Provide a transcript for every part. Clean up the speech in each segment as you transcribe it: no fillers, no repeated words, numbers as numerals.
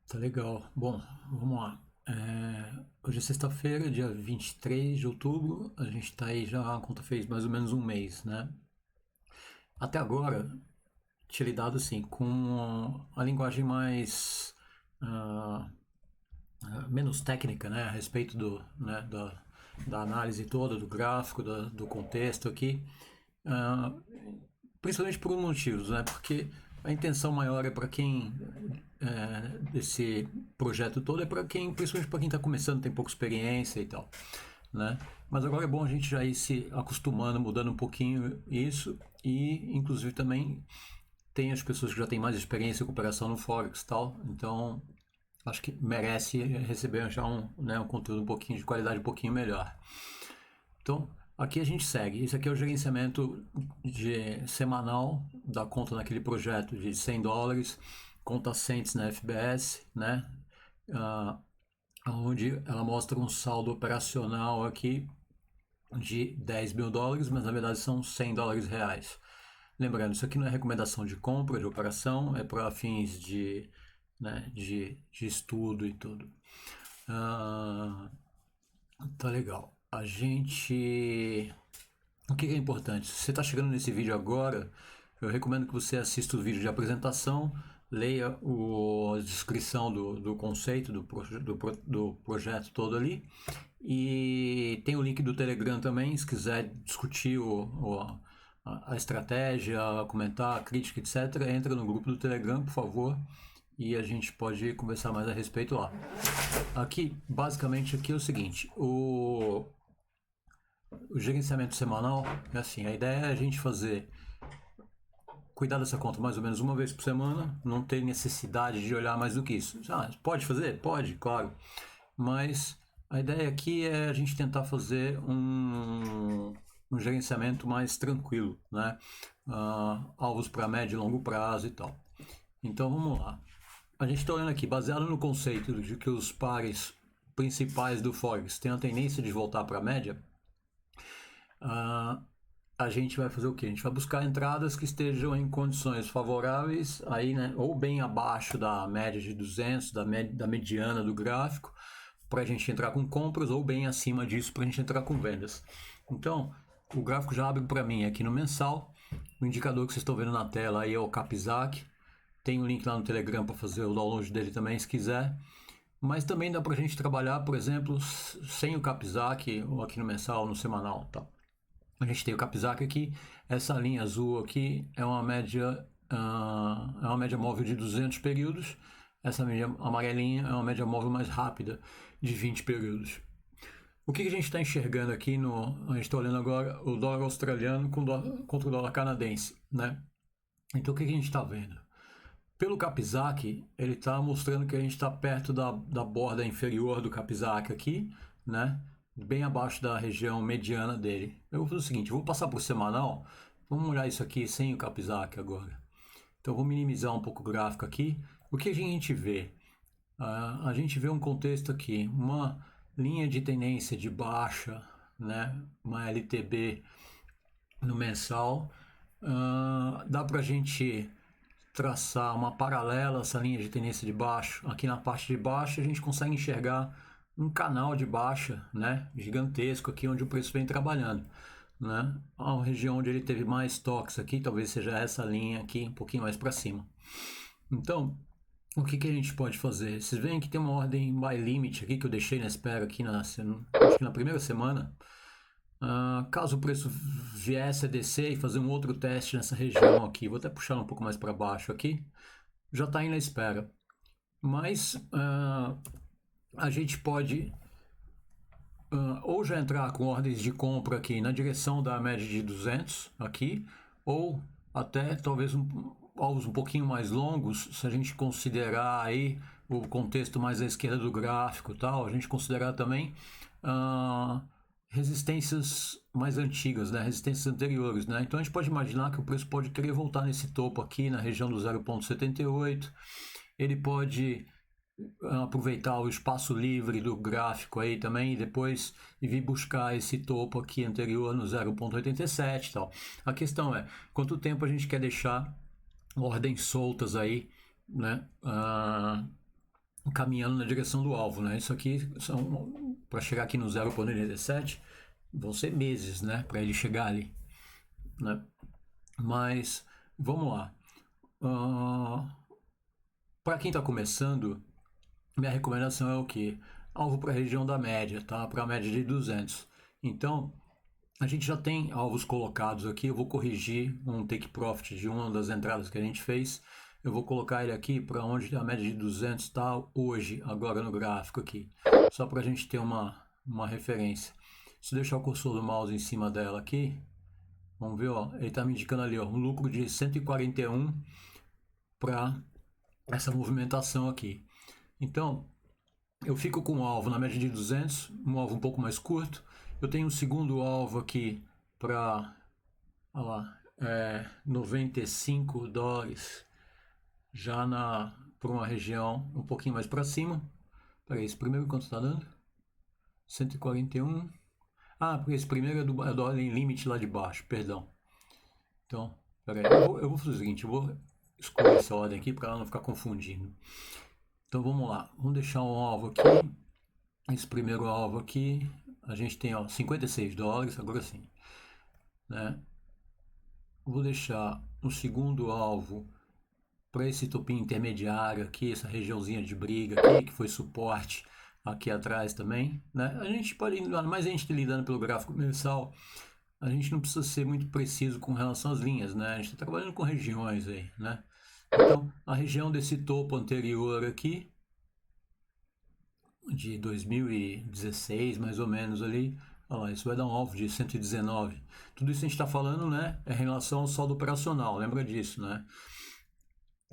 Tá legal. Bom, vamos lá. Hoje é sexta-feira, dia 23 de outubro. A gente tá aí já, a conta fez mais ou menos um mês, né? Até agora, tinha lidado assim, com a linguagem mais. ah, menos técnica, né? A respeito da análise toda, do gráfico, do contexto aqui. Ah, Principalmente por um motivo, né? Porque a intenção maior é para quem desse projeto todo é para quem, principalmente para quem está começando, tem pouca experiência e tal, né? Mas agora é bom a gente já ir se acostumando, mudando um pouquinho isso e, inclusive, também tem as pessoas que já têm mais experiência com operação no Forex e tal, então acho que merece receber já um conteúdo um pouquinho de qualidade um pouquinho melhor. Então, aqui a gente segue. Esse aqui é o gerenciamento semanal da conta naquele projeto de US$ 100, conta Cents na FBS, né? Ah, Onde ela mostra um saldo operacional aqui de US$ 10.000, mas na verdade são US$ 100 reais. Lembrando, isso aqui não é recomendação de compra, de operação, é para fins de estudo e tudo. Ah, tá legal. O que é importante? Se você está chegando nesse vídeo agora, eu recomendo que você assista o vídeo de apresentação, leia a descrição do conceito do projeto todo ali. E tem o link do Telegram também, se quiser discutir a estratégia, comentar, a crítica, etc. Entra no grupo do Telegram, por favor, e a gente pode conversar mais a respeito lá. Aqui, basicamente, aqui é o seguinte, o gerenciamento semanal é assim, a ideia é a gente cuidar dessa conta mais ou menos uma vez por semana, não ter necessidade de olhar mais do que isso. Pode fazer? Pode, claro. Mas a ideia aqui é a gente tentar fazer um gerenciamento mais tranquilo, né? Alvos para médio e longo prazo e tal. Então vamos lá. A gente está olhando aqui, baseado no conceito de que os pares principais do Forex têm a tendência de voltar para a média, a gente vai fazer o quê? A gente vai buscar entradas que estejam em condições favoráveis, aí, né, ou bem abaixo da média de 200, da mediana do gráfico, para a gente entrar com compras, ou bem acima disso para a gente entrar com vendas. Então, o gráfico já abre para mim aqui no mensal. O indicador que vocês estão vendo na tela aí é o Capzac. Tem um link lá no Telegram para fazer o download dele também, se quiser. Mas também dá para a gente trabalhar, por exemplo, sem o Capzac, ou aqui no mensal, no semanal, tá? A gente tem o Capzac aqui, essa linha azul aqui é uma média móvel de 200 períodos, essa média amarelinha é uma média móvel mais rápida de 20 períodos. O que a gente está enxergando aqui a gente está olhando agora o dólar australiano contra o dólar canadense, né? Então o que a gente está vendo? Pelo Capzac, ele está mostrando que a gente está perto da borda inferior do Capzac aqui, né? Bem abaixo da região mediana dele. Eu vou fazer o seguinte, vou passar para o semanal, vamos olhar isso aqui sem o Capzac agora. Então vou minimizar um pouco o gráfico aqui. O que a gente vê? A gente vê um contexto aqui, uma linha de tendência de baixa, né? Uma LTB no mensal. Dá para a gente traçar uma paralela a essa linha de tendência de baixo. Aqui na parte de baixo a gente consegue enxergar um canal de baixa, né, gigantesco aqui onde o preço vem trabalhando, né? A região onde ele teve mais toques aqui, talvez seja essa linha aqui, um pouquinho mais para cima. Então, o que a gente pode fazer? Vocês veem que tem uma ordem buy limit aqui que eu deixei na espera aqui acho que na primeira semana. Caso o preço viesse a descer e fazer um outro teste nessa região aqui, vou até puxar um pouco mais para baixo aqui, já está aí na espera. Mas a gente pode ou já entrar com ordens de compra aqui na direção da média de 200 aqui, ou até talvez alvos um pouquinho mais longos, se a gente considerar aí o contexto mais à esquerda do gráfico e tal, a gente considerar também resistências mais antigas, né? Resistências anteriores, né? Então a gente pode imaginar que o preço pode querer voltar nesse topo aqui na região do 0,78, ele pode aproveitar o espaço livre do gráfico aí também e depois vir buscar esse topo aqui anterior no 0,87 e tal. A questão é quanto tempo a gente quer deixar ordens soltas aí, né? caminhando na direção do alvo, né? Isso aqui para chegar aqui no 0,87 vão ser meses, né? Para ele chegar ali, né? Mas vamos lá. Para quem está começando, minha recomendação é o quê? Alvo para a região da média, tá? Para a média de 200. Então, a gente já tem alvos colocados aqui. Eu vou corrigir um take profit de uma das entradas que a gente fez. Eu vou colocar ele aqui para onde a média de 200 está hoje, agora no gráfico aqui. Só para a gente ter uma referência. Se eu deixar o cursor do mouse em cima dela aqui, vamos ver, ó, ele está me indicando ali, ó, um lucro de 141 para essa movimentação aqui. Então, eu fico com um alvo na média de 200, um alvo um pouco mais curto. Eu tenho um segundo alvo aqui para, olha lá, 95 dólares, já por uma região um pouquinho mais para cima. Peraí, esse primeiro quanto está dando? 141. Ah, porque esse primeiro é do ordem limite lá de baixo, perdão. Então, peraí, eu vou fazer o seguinte, eu vou escolher essa ordem aqui para ela não ficar confundindo. Então vamos lá, vamos deixar um alvo aqui. Esse primeiro alvo aqui, a gente tem, ó, 56 dólares, agora sim, né? Vou deixar um segundo alvo para esse topim intermediário aqui, essa regiãozinha de briga aqui, que foi suporte aqui atrás também, né? A gente pode, mais a gente lidando pelo gráfico mensal, a gente não precisa ser muito preciso com relação às linhas, né? A gente está trabalhando com regiões aí, né? Então, a região desse topo anterior aqui, de 2016, mais ou menos ali, olha lá, isso vai dar um alvo de 119. Tudo isso a gente está falando, né, é em relação ao saldo operacional, lembra disso, né?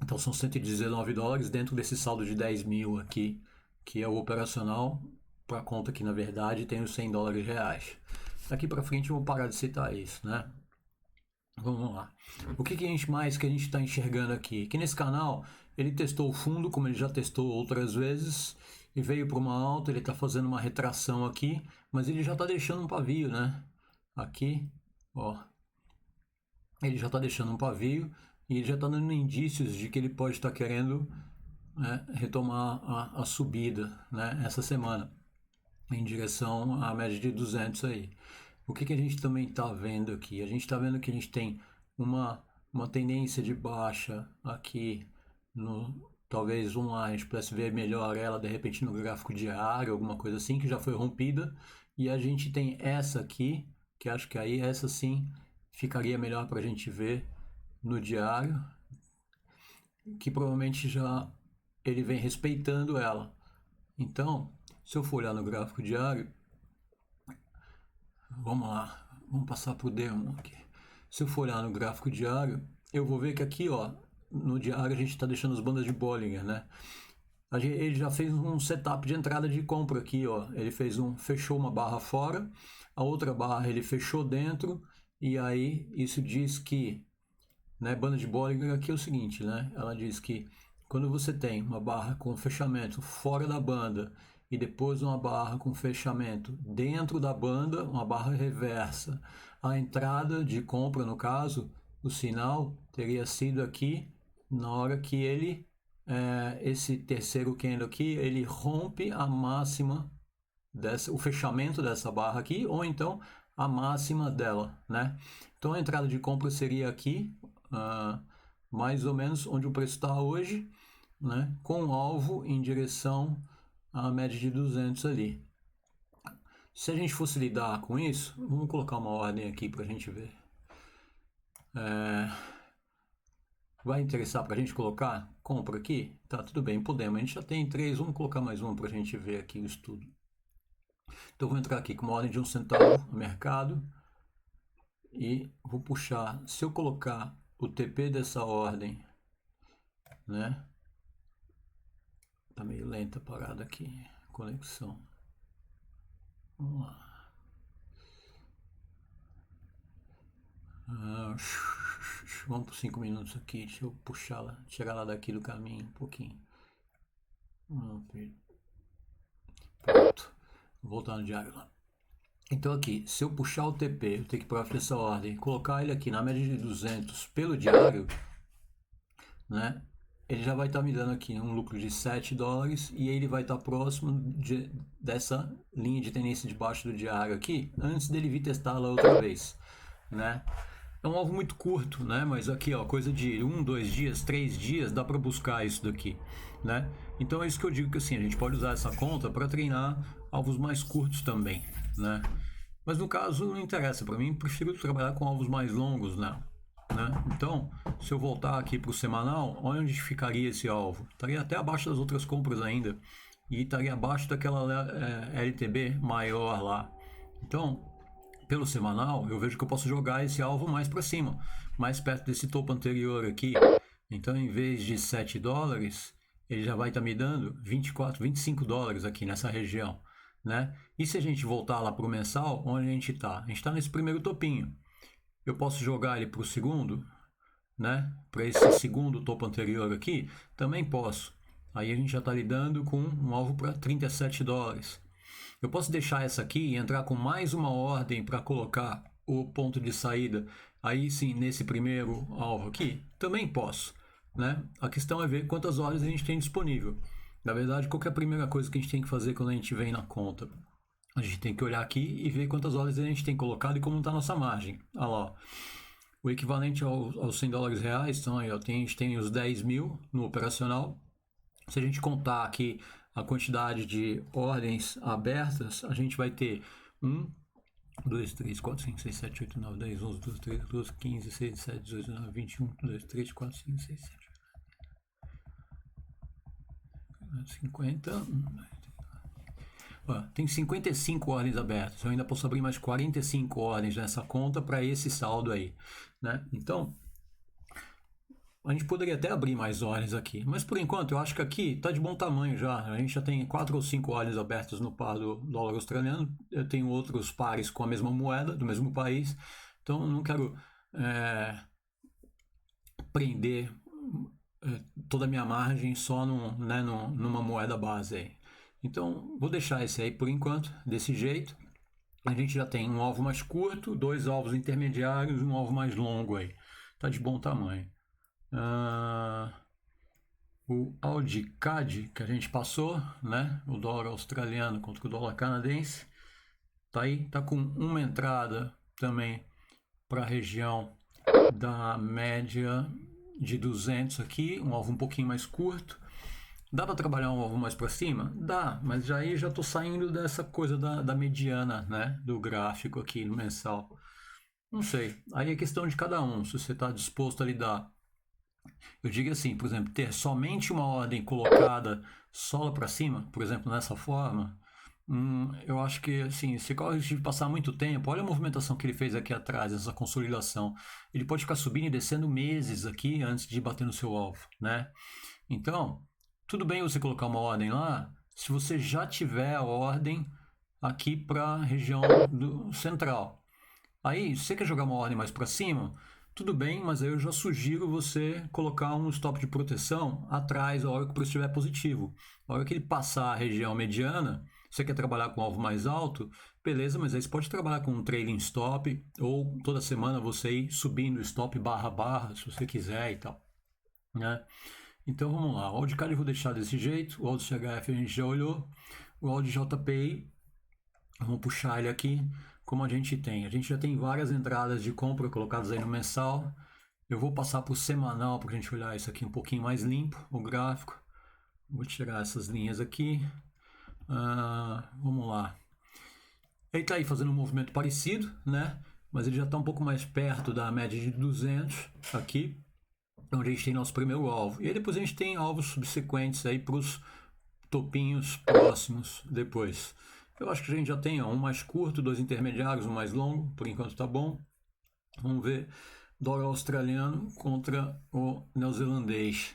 Então são 119 dólares dentro desse saldo de 10 mil aqui, que é o operacional, para conta que na verdade tem os 100 dólares reais. Daqui para frente eu vou parar de citar isso, né? Vamos lá. O que a gente está enxergando aqui? Que nesse canal ele testou o fundo, como ele já testou outras vezes, e veio para uma alta. Ele está fazendo uma retração aqui, mas ele já está deixando um pavio, né? Aqui, ó, ele já está deixando um pavio e ele já está dando indícios de que ele pode estar querendo, né, retomar a subida, né, essa semana, em direção à média de 200 aí. O que a gente também está vendo aqui? A gente está vendo que a gente tem uma tendência de baixa aqui, talvez a gente pudesse ver melhor ela de repente no gráfico diário, alguma coisa assim, que já foi rompida. E a gente tem essa aqui, que acho que aí essa sim ficaria melhor para a gente ver no diário, que provavelmente já ele vem respeitando ela. Então, se eu for olhar no gráfico diário, vamos lá, vamos passar para o D1 aqui. Se eu for olhar no gráfico diário, eu vou ver que aqui, ó, no diário a gente está deixando as bandas de Bollinger, né? Ele já fez um setup de entrada de compra aqui, ó. Ele fechou uma barra fora, a outra barra ele fechou dentro, e aí isso diz que, né, banda de Bollinger aqui é o seguinte, né? Ela diz que quando você tem uma barra com fechamento fora da banda e depois uma barra com fechamento dentro da banda, uma barra reversa, a entrada de compra, no caso, o sinal teria sido aqui na hora que esse terceiro candle aqui, ele rompe a máxima o fechamento dessa barra aqui, ou então a máxima dela, né? Então a entrada de compra seria aqui, mais ou menos onde o preço está hoje, né? Com alvo em direção à média de 200 ali. Se a gente fosse lidar com isso, vamos colocar uma ordem aqui para a gente ver. Vai interessar para a gente colocar compra aqui? Tá, tudo bem, podemos. A gente já tem 3, vamos colocar mais uma para a gente ver aqui o estudo. Então vou entrar aqui com uma ordem de 1 centavo no mercado e vou puxar. Se eu colocar o TP dessa ordem, né? Tá meio lenta a parada aqui, conexão. Vamos lá. Vamos por 5 minutos aqui. Deixa eu puxá-la, tirar ela daqui do caminho um pouquinho. Pronto. Vou voltar no diário lá. Então aqui, se eu puxar o TP, o take profit dessa ordem, colocar ele aqui na média de 200 pelo diário, né? ele já vai estar me dando aqui um lucro de $7 e ele vai estar próximo dessa linha de tendência de baixo do diário aqui, antes dele vir testá-la outra vez, né? É um alvo muito curto, né? Mas aqui, ó, coisa de 2 dias, 3 dias, dá para buscar isso daqui, né? Então é isso que eu digo que assim, a gente pode usar essa conta para treinar alvos mais curtos também, né? Mas no caso não interessa para mim, prefiro trabalhar com alvos mais longos, né? Então, se eu voltar aqui para o semanal, olha onde ficaria esse alvo. Estaria até abaixo das outras compras ainda e estaria abaixo daquela LTB maior lá. Então, pelo semanal, eu vejo que eu posso jogar esse alvo mais para cima, mais perto desse topo anterior aqui. Então, em vez de $7, ele já vai estar me dando 24, $25 aqui nessa região, né? E se a gente voltar lá para o mensal, onde a gente está? A gente está nesse primeiro topinho. Eu posso jogar ele para o segundo, né? Para esse segundo topo anterior aqui, também posso. Aí a gente já está lidando com um alvo para $37. Eu posso deixar essa aqui e entrar com mais uma ordem para colocar o ponto de saída. Aí sim, nesse primeiro alvo aqui, também posso, né? A questão é ver quantas horas a gente tem disponível. Na verdade, qual que é a primeira coisa que a gente tem que fazer quando a gente vem na conta? A gente tem que olhar aqui e ver quantas horas a gente tem colocado e como está a nossa margem. Olha lá, o equivalente aos $100 reais, então aí, ó, a gente tem os 10 mil no operacional. Se a gente contar aqui a quantidade de ordens abertas, a gente vai ter 1, 2, 3, 4, 5, 6, 7, 8, 9, 10, 11, 12, 13, 14, 15, 16, 17, 18, 19, 21, 2, 3, 4, 5, 6, 7, 50. Ó, tem 55 ordens abertas. Eu ainda posso abrir mais 45 ordens nessa conta para esse saldo aí, né? Então, a gente poderia até abrir mais ordens aqui, mas por enquanto eu acho que aqui está de bom tamanho já. A gente já tem 4 ou 5 ordens abertas no par do dólar australiano. Eu tenho outros pares com a mesma moeda, do mesmo país. Então eu não quero prender toda a minha margem só numa moeda base aí. Então vou deixar esse aí por enquanto, desse jeito. A gente já tem um alvo mais curto, 2 alvos intermediários e um alvo mais longo aí. Está de bom tamanho. O AUD-CAD que a gente passou, né? O dólar australiano contra o dólar canadense, tá aí, tá com uma entrada também para a região da média de 200 aqui, um alvo um pouquinho mais curto. Dá para trabalhar um alvo mais para cima? Dá, mas aí já estou saindo dessa coisa da mediana, né? Do gráfico aqui no mensal. Não sei, aí é questão de cada um, se você está disposto a lidar. Eu digo assim, por exemplo, ter somente uma ordem colocada só para cima, por exemplo, nessa forma, eu acho que assim, se corre de passar muito tempo, olha a movimentação que ele fez aqui atrás, essa consolidação. Ele pode ficar subindo e descendo meses aqui antes de bater no seu alvo, né? Então, tudo bem você colocar uma ordem lá, se você já tiver a ordem aqui para a região do central. Aí, se você quer jogar uma ordem mais para cima, tudo bem, mas aí eu já sugiro você colocar um stop de proteção atrás a hora que o preço estiver positivo. A hora que ele passar a região mediana, você quer trabalhar com alvo mais alto, beleza, mas aí você pode trabalhar com um trailing stop ou toda semana você ir subindo o stop barra barra, se você quiser e tal, né? Então vamos lá, o AUD-CAD eu vou deixar desse jeito, o AUD-CHF a gente já olhou, o AUD-JPI, vamos puxar ele aqui. Como a gente já tem várias entradas de compra colocadas aí no mensal. Eu vou passar para o semanal para a gente olhar isso aqui um pouquinho mais limpo, o gráfico. Vou tirar essas linhas aqui. Vamos lá. Ele está aí fazendo um movimento parecido, né? Mas ele já está um pouco mais perto da média de 200 aqui, onde a gente tem nosso primeiro alvo. E aí depois a gente tem alvos subsequentes aí para os topinhos próximos depois. Eu acho que a gente já tem um mais curto, 2 intermediários, um mais longo, por enquanto tá bom. Vamos ver dólar australiano contra o neozelandês.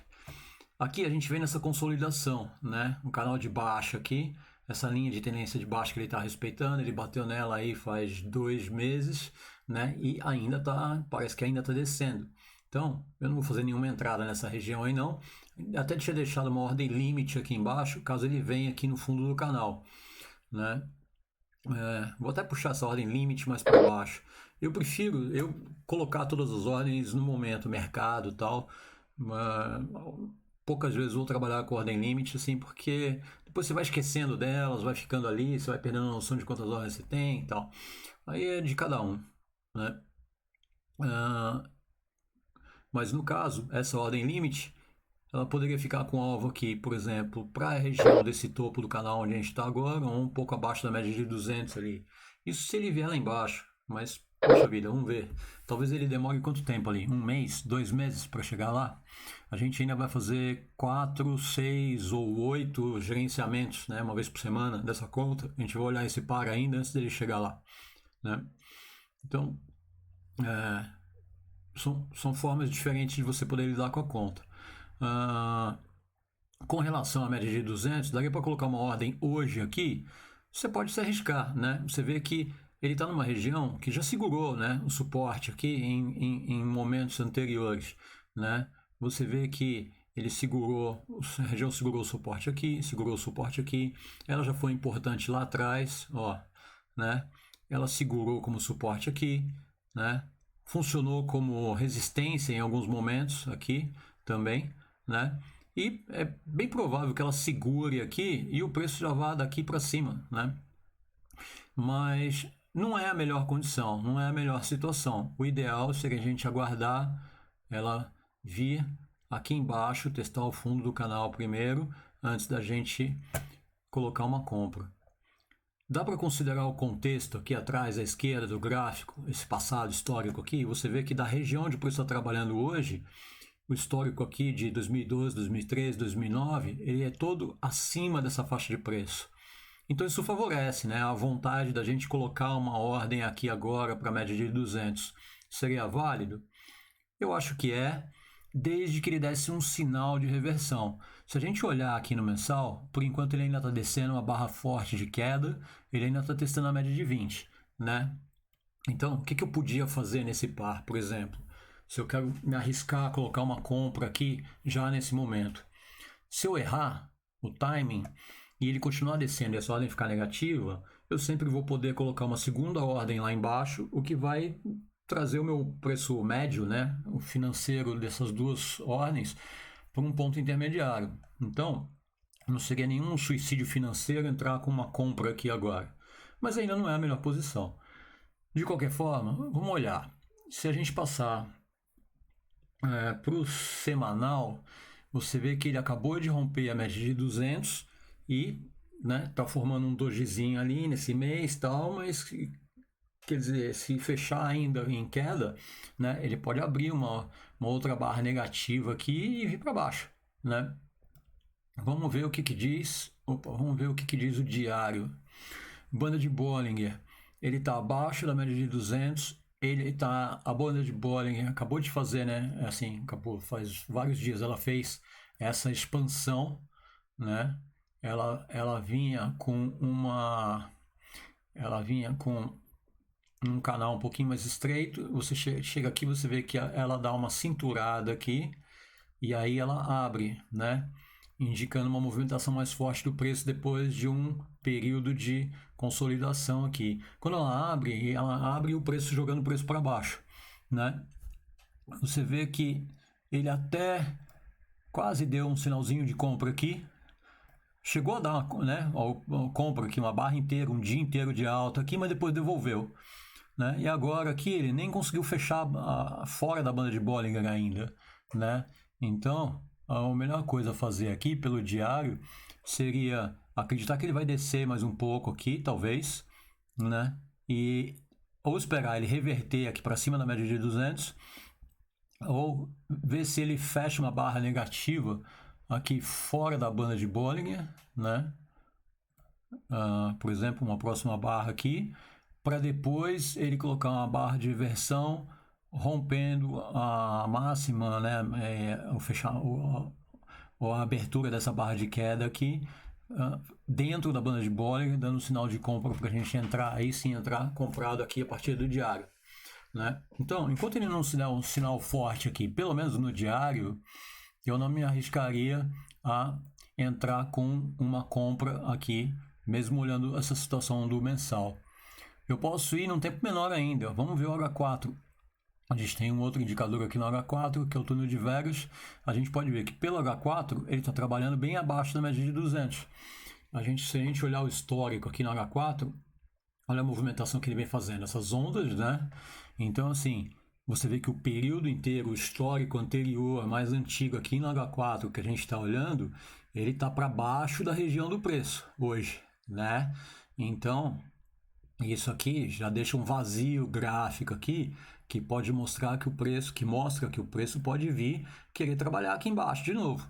Aqui a gente vem nessa consolidação, né? Um canal de baixa aqui, essa linha de tendência de baixa que ele está respeitando, ele bateu nela aí faz 2 meses, né? E ainda tá, parece que ainda está descendo. Então, eu não vou fazer nenhuma entrada nessa região aí não. Até tinha deixado uma ordem limite aqui embaixo, caso ele venha aqui no fundo do canal, né? Vou até puxar essa ordem limite mais para baixo. Eu prefiro colocar todas as ordens no momento, mercado e tal. poucas vezes vou trabalhar com ordem limite, assim, porque depois você vai esquecendo delas, vai ficando ali, você vai perdendo a noção de quantas ordens você tem e tal. Aí é de cada um, né? Ah, mas no caso, essa ordem limite, ela poderia ficar com alvo aqui, por exemplo, para a região desse topo do canal onde a gente está agora, ou um pouco abaixo da média de 200 ali. Isso se ele vier lá embaixo, mas, poxa vida, vamos ver. Talvez ele demore quanto tempo ali? 1 mês, 2 meses para chegar lá? A gente ainda vai fazer 4, 6 ou 8 gerenciamentos, né, uma vez por semana dessa conta. A gente vai olhar esse par ainda antes dele chegar lá, né? Então, são formas diferentes de você poder lidar com a conta. Com relação à média de 200, daria para colocar uma ordem hoje aqui, você pode se arriscar, né? Você vê que ele está numa região que já segurou, né, o suporte aqui em momentos anteriores, né? Você vê que ele segurou, a região segurou o suporte aqui, ela já foi importante lá atrás, ó, né? Ela segurou como suporte aqui, né? Funcionou como resistência em alguns momentos aqui também, né? E é bem provável que ela segure aqui e o preço já vá daqui para cima, né? Mas não é a melhor condição, não é a melhor situação. O ideal seria a gente aguardar ela vir aqui embaixo, testar o fundo do canal primeiro, antes da gente colocar uma compra. Dá para considerar o contexto aqui atrás, à esquerda do gráfico, esse passado histórico aqui. Você vê que da região onde o preço está trabalhando hoje, o histórico aqui de 2012, 2013, 2009, ele é todo acima dessa faixa de preço. Então isso favorece, né, a vontade da gente colocar uma ordem aqui agora para a média de 200. Seria válido? Eu acho que é, desde que ele desse um sinal de reversão. Se a gente olhar aqui no mensal, por enquanto ele ainda está descendo uma barra forte de queda, ele ainda está testando a média de 20, né? Então, o que eu podia fazer nesse par, por exemplo? Se eu quero me arriscar a colocar uma compra aqui já nesse momento. Se eu errar o timing e ele continuar descendo e essa ordem ficar negativa, eu sempre vou poder colocar uma segunda ordem lá embaixo, o que vai trazer o meu preço médio, né, o financeiro dessas duas ordens, para um ponto intermediário. Então, não seria nenhum suicídio financeiro entrar com uma compra aqui agora. Mas ainda não é a melhor posição. De qualquer forma, vamos olhar. Se a gente passar para o semanal, você vê que ele acabou de romper a média de 200 e tá formando um dojizinho ali nesse mês tal, mas quer dizer, se fechar ainda em queda, né, ele pode abrir uma outra barra negativa aqui e vir para baixo, né? Vamos ver o que diz. Vamos ver o que diz o diário. Banda de Bollinger, ele está abaixo da média de 200. A banda de Bollinger acabou de fazer, né? Assim, acabou, faz vários dias ela fez essa expansão, né? Ela vinha com um canal um pouquinho mais estreito. Você chega aqui, você vê que ela dá uma cinturada aqui e aí ela abre, né? Indicando uma movimentação mais forte do preço depois de um período de consolidação aqui. Quando ela abre o preço jogando o preço para baixo, né? Você vê que ele até quase deu um sinalzinho de compra aqui, chegou a dar uma compra aqui, uma barra inteira, um dia inteiro de alta aqui, mas depois devolveu, né? E agora aqui ele nem conseguiu fechar fora da banda de Bollinger ainda, né? Então a melhor coisa a fazer aqui pelo diário seria acreditar que ele vai descer mais um pouco aqui, talvez, né? E ou esperar ele reverter aqui para cima da média de 200, ou ver se ele fecha uma barra negativa aqui fora da banda de Bollinger, né? Por exemplo, uma próxima barra aqui, para depois ele colocar uma barra de inversão rompendo a máxima, né, ou a abertura dessa barra de queda aqui, dentro da banda de Bollinger, dando sinal de compra para a gente entrar, aí sim entrar comprado aqui a partir do diário, né? Então, enquanto ele não se dá um sinal forte aqui, pelo menos no diário, eu não me arriscaria a entrar com uma compra aqui, mesmo olhando essa situação do mensal. Eu posso ir num tempo menor ainda. Vamos ver o H4. A gente tem um outro indicador aqui no H4, que é o túnel de Vegas. A gente pode ver que pelo H4 ele está trabalhando bem abaixo da média de 200. Se a gente olhar o histórico aqui no H4, olha a movimentação que ele vem fazendo, essas ondas, né? Então, assim, você vê que o período inteiro, o histórico anterior, mais antigo aqui no H4 que a gente está olhando, ele está para baixo da região do preço hoje, né? Então, isso aqui já deixa um vazio gráfico aqui que pode mostrar que o preço, que mostra que o preço pode vir querer trabalhar aqui embaixo de novo,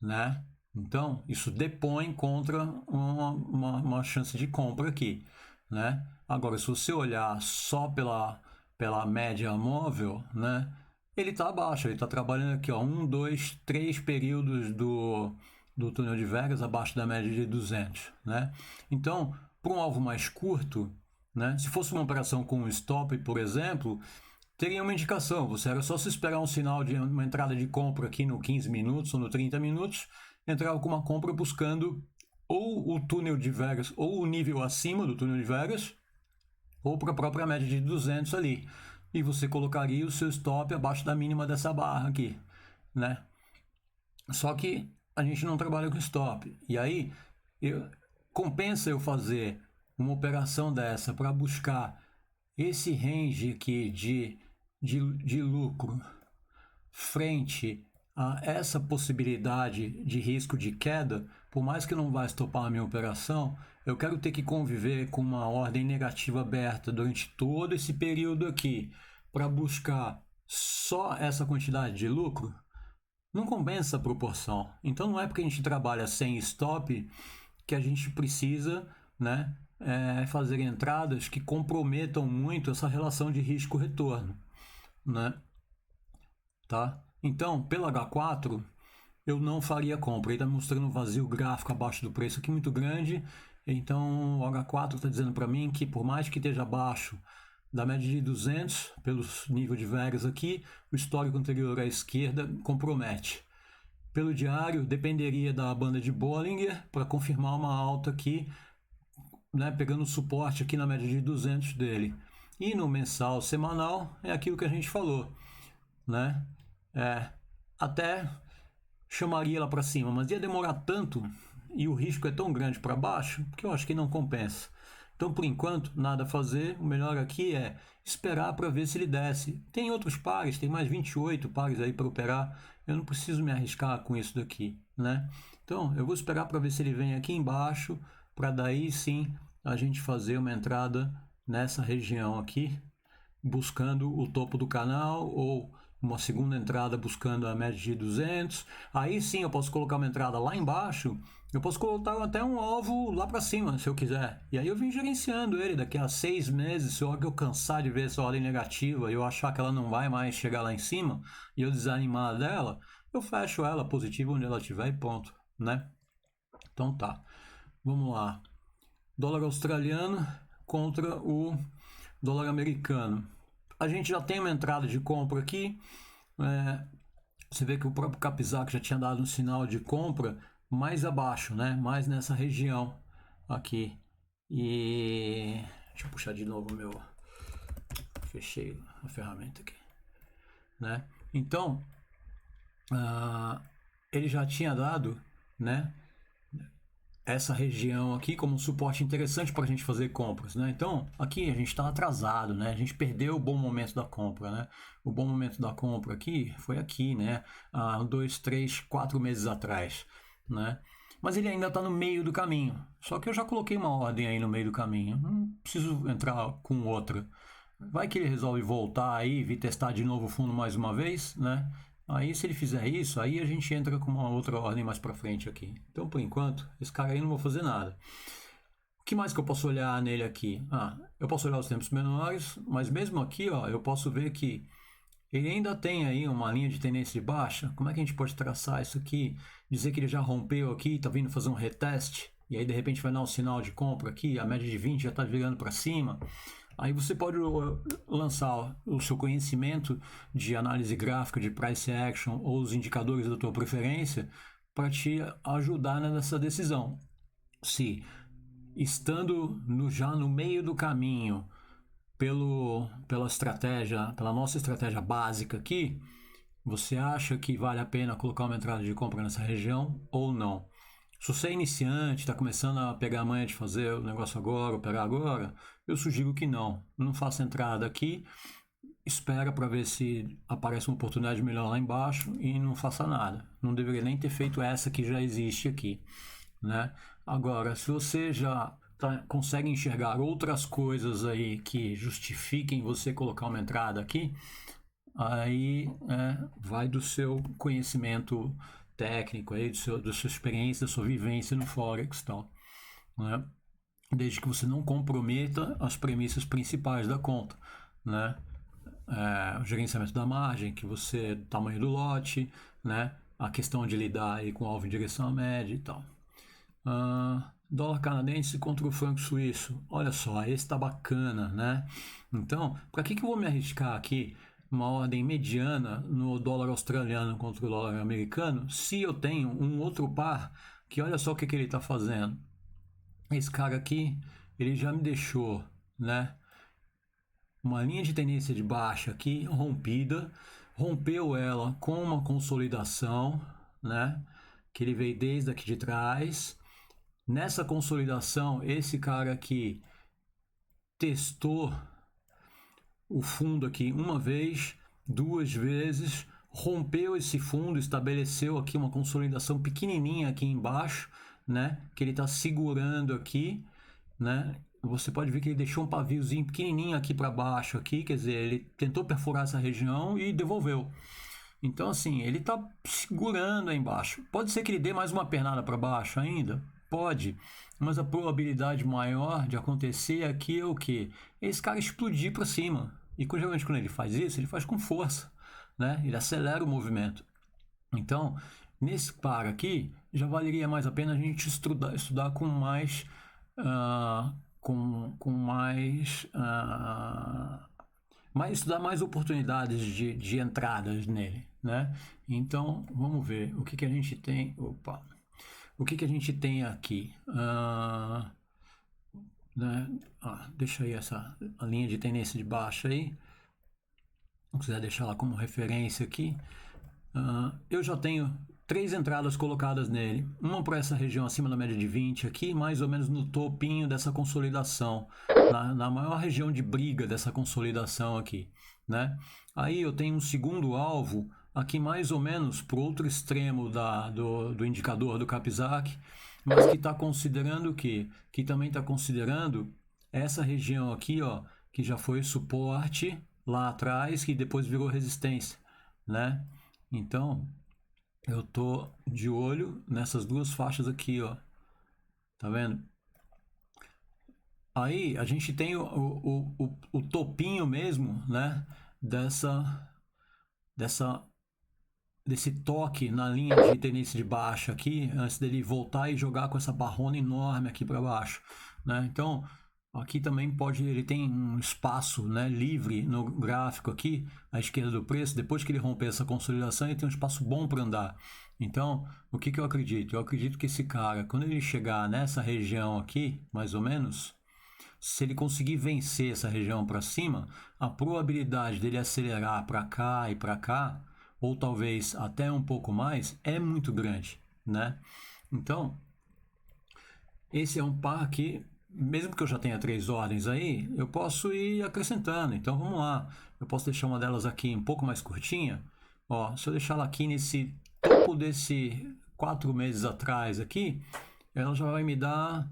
né? Então, isso depõe contra uma chance de compra aqui, né? Agora, se você olhar só pela média móvel, né? Ele está abaixo, ele está trabalhando aqui, ó, 1, 2, 3 períodos do túnel de Vegas abaixo da média de 200, né? Então, para um alvo mais curto, né? Se fosse uma operação com um stop, por exemplo, teria uma indicação. Você era só se esperar um sinal de uma entrada de compra aqui no 15 minutos ou no 30 minutos, entrava com uma compra buscando ou o túnel de Vegas, ou o nível acima do túnel de Vegas, ou para a própria média de 200 ali. E você colocaria o seu stop abaixo da mínima dessa barra aqui, né? Só que a gente não trabalha com stop. E aí, compensa eu fazer uma operação dessa para buscar esse range aqui de lucro frente a essa possibilidade de risco de queda, por mais que não vá estopar a minha operação, eu quero ter que conviver com uma ordem negativa aberta durante todo esse período aqui para buscar só essa quantidade de lucro, não compensa a proporção. Então não é porque a gente trabalha sem stop que a gente precisa, né, fazer entradas que comprometam muito essa relação de risco-retorno, né? Tá? Então, pelo H4, eu não faria compra. Ele está mostrando um vazio gráfico abaixo do preço aqui muito grande. Então, o H4 está dizendo para mim que, por mais que esteja abaixo da média de 200, pelo nível de Vegas aqui, o histórico anterior à esquerda compromete. Pelo diário, dependeria da banda de Bollinger para confirmar uma alta aqui, né, pegando suporte aqui na média de 200 dele. E no mensal, semanal, é aquilo que a gente falou, né? Até chamaria ela para cima, mas ia demorar tanto e o risco é tão grande para baixo que eu acho que não compensa. Então, por enquanto, nada a fazer. O melhor aqui é esperar para ver se ele desce. Tem outros pares, tem mais 28 pares aí para operar. Eu não preciso me arriscar com isso daqui, né? Então, eu vou esperar para ver se ele vem aqui embaixo, para daí sim a gente fazer uma entrada nessa região aqui, buscando o topo do canal ou uma segunda entrada buscando a média de 200. Aí sim eu posso colocar uma entrada lá embaixo, eu posso colocar até um alvo lá para cima, se eu quiser. E aí eu vim gerenciando ele daqui a 6 meses, se eu cansar de ver essa ordem negativa e eu achar que ela não vai mais chegar lá em cima e eu desanimar dela, eu fecho ela positiva onde ela estiver e ponto, né? Então tá, vamos lá. Dólar australiano contra o dólar americano. A gente já tem uma entrada de compra aqui. Você vê que o próprio Capzac já tinha dado um sinal de compra mais abaixo, né? Mais nessa região aqui. E deixa eu puxar de novo o meu. Fechei a ferramenta aqui, né? Então, ele já tinha dado, né, essa região aqui como um suporte interessante para a gente fazer compras, né? Então, aqui a gente está atrasado, né? A gente perdeu o bom momento da compra, né? O bom momento da compra aqui foi aqui, né? 2, 3, 4 meses atrás, né? Mas ele ainda está no meio do caminho. Só que eu já coloquei uma ordem aí no meio do caminho. Não preciso entrar com outra. Vai que ele resolve voltar aí, vir testar de novo o fundo mais uma vez, né? Aí, se ele fizer isso, aí a gente entra com uma outra ordem mais para frente aqui. Então, por enquanto, esse cara aí não vou fazer nada. O que mais que eu posso olhar nele aqui? Eu posso olhar os tempos menores, mas mesmo aqui, ó, eu posso ver que ele ainda tem aí uma linha de tendência de baixa. Como é que a gente pode traçar isso aqui? Dizer que ele já rompeu aqui, está vindo fazer um reteste, e aí de repente vai dar um sinal de compra aqui, a média de 20 já está virando para cima. Aí você pode lançar o seu conhecimento de análise gráfica, de price action ou os indicadores da tua preferência para te ajudar nessa decisão. Se estando já no meio do caminho, pela estratégia, pela nossa estratégia básica aqui, você acha que vale a pena colocar uma entrada de compra nessa região ou não? Se você é iniciante, está começando a pegar a manha de fazer o negócio agora, operar agora, eu sugiro que não. Não faça entrada aqui, espera para ver se aparece uma oportunidade melhor lá embaixo e não faça nada. Não deveria nem ter feito essa que já existe aqui, né? Agora, se você já consegue enxergar outras coisas aí que justifiquem você colocar uma entrada aqui, aí vai do seu conhecimento técnico, aí, da sua experiência, da sua vivência no Forex e tal, né? Desde que você não comprometa as premissas principais da conta, né? O gerenciamento da margem, que você, tamanho do lote, né? A questão de lidar aí com alvo em direção à média e tal. Dólar canadense contra o franco suíço. Olha só, esse tá bacana, né? Então, para que eu vou me arriscar aqui uma ordem mediana no dólar australiano contra o dólar americano se eu tenho um outro par que olha só o que ele está fazendo. Esse cara aqui, ele já me deixou, né? Uma linha de tendência de baixa aqui rompida, rompeu ela com uma consolidação, né? Que ele veio desde aqui de trás. Nessa consolidação, esse cara aqui testou o fundo aqui uma vez, duas vezes, rompeu esse fundo, estabeleceu aqui uma consolidação pequenininha aqui embaixo, né? Que ele está segurando aqui, né? Você pode ver que ele deixou um paviozinho pequenininho aqui para baixo, aqui, quer dizer, ele tentou perfurar essa região e devolveu. Então, assim, ele está segurando aí embaixo. Pode ser que ele dê mais uma pernada para baixo ainda? Pode, mas a probabilidade maior de acontecer aqui é o quê? Esse cara explodir para cima. E geralmente quando ele faz isso, ele faz com força, né? Ele acelera o movimento. Então, nesse par aqui, já valeria mais a pena a gente estudar com mais... estudar mais oportunidades de entradas nele, né? Então, vamos ver o que a gente tem. O que a gente tem aqui? Né? Deixa aí a linha de tendência de baixa aí. Se quiser deixar ela como referência aqui. Eu já tenho 3 entradas colocadas nele. Uma para essa região acima da média de 20 aqui, mais ou menos no topinho dessa consolidação, na maior região de briga dessa consolidação aqui, né? Aí eu tenho um segundo alvo aqui mais ou menos para o outro extremo do indicador do Kapizak, mas que está considerando o quê? Que também está considerando essa região aqui, ó, que já foi suporte lá atrás, que depois virou resistência, né? Então, eu tô de olho nessas duas faixas aqui, ó. Tá vendo? Aí a gente tem o topinho mesmo, né? Desse toque na linha de tendência de baixa aqui, antes dele voltar e jogar com essa barrona enorme aqui para baixo, né? Então, aqui também ele tem um espaço, né, livre no gráfico aqui, à esquerda do preço. Depois que ele romper essa consolidação, ele tem um espaço bom para andar. Então, o que eu acredito? Eu acredito que esse cara, quando ele chegar nessa região aqui, mais ou menos, se ele conseguir vencer essa região para cima, a probabilidade dele acelerar para cá e para cá, ou talvez até um pouco mais, é muito grande, né? Então, esse é um par que, mesmo que eu já tenha 3 ordens aí, eu posso ir acrescentando. Então, vamos lá. Eu posso deixar uma delas aqui um pouco mais curtinha. Ó, se eu deixar ela aqui nesse topo desse 4 meses atrás aqui, ela já vai me dar